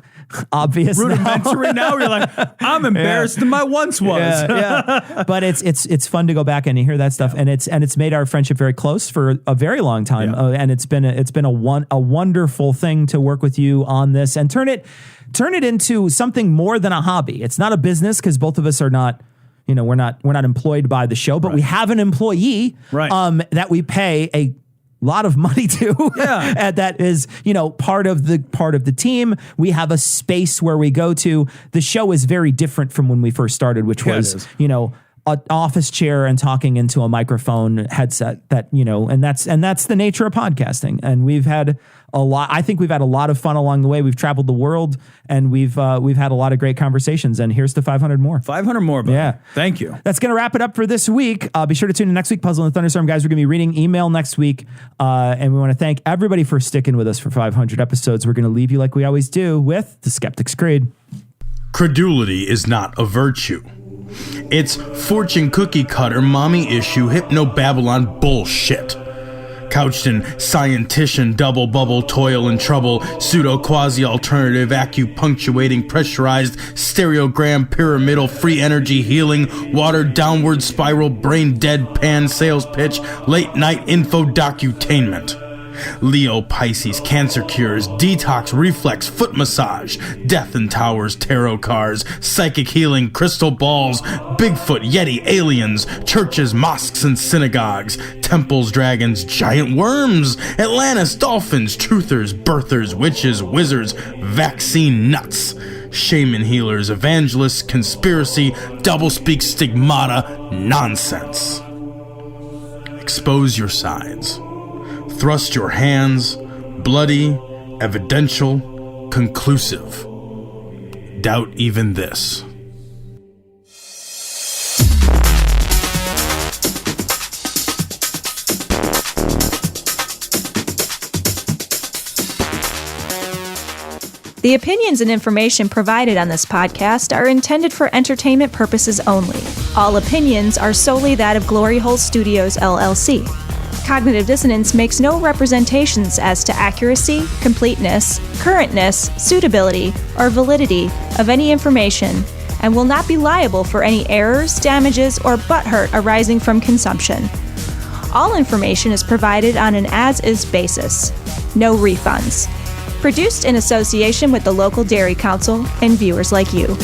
obvious. Rudimentary now. You're like, I'm embarrassed than I once was. Yeah. But it's fun to go back and hear that stuff. And it's made our friendship very close for a very long time. And it's been a wonderful thing to work with you on this and turn it into something more than a hobby. It's not a business because both of us are not, we're not employed by the show, but we have an employee that we pay a lot of money to. Yeah. And that is, part of the team. We have a space where we go to. The show is very different from when we first started, which was, an office chair and talking into a microphone headset that, and that's the nature of podcasting. And we've had a lot. I think we've had a lot of fun along the way. We've traveled the world, and we've had a lot of great conversations. And here's to 500 more. 500 more, buddy. Yeah. Thank you. That's going to wrap it up for this week. Be sure to tune in next week. Puzzle and Thunderstorm, guys. We're going to be reading email next week. And we want to thank everybody for sticking with us for 500 episodes. We're going to leave you like we always do with the Skeptic's Creed. Credulity is not a virtue. It's fortune cookie cutter, mommy issue, hypno-Babylon bullshit. Couched in scientician, double bubble, toil and trouble, pseudo quasi alternative, acupunctuating, pressurized, stereogram, pyramidal, free energy healing, watered downward spiral, brain deadpan sales pitch, late night info docutainment. Leo, Pisces, cancer cures, detox, reflex, foot massage, death and towers, tarot cards, psychic healing, crystal balls, Bigfoot, Yeti, aliens, churches, mosques and synagogues, temples, dragons, giant worms, Atlantis, dolphins, truthers, birthers, witches, wizards, vaccine nuts, shaman healers, evangelists, conspiracy, doublespeak, stigmata, nonsense. Expose your sides. Thrust your hands, bloody, evidential, conclusive. Doubt even this. The opinions and information provided on this podcast are intended for entertainment purposes only. All opinions are solely that of Glory Hole Studios, LLC. Cognitive Dissonance makes no representations as to accuracy, completeness, currentness, suitability, or validity of any information, and will not be liable for any errors, damages, or butthurt arising from consumption. All information is provided on an as-is basis. No refunds. Produced in association with the local Dairy Council and viewers like you.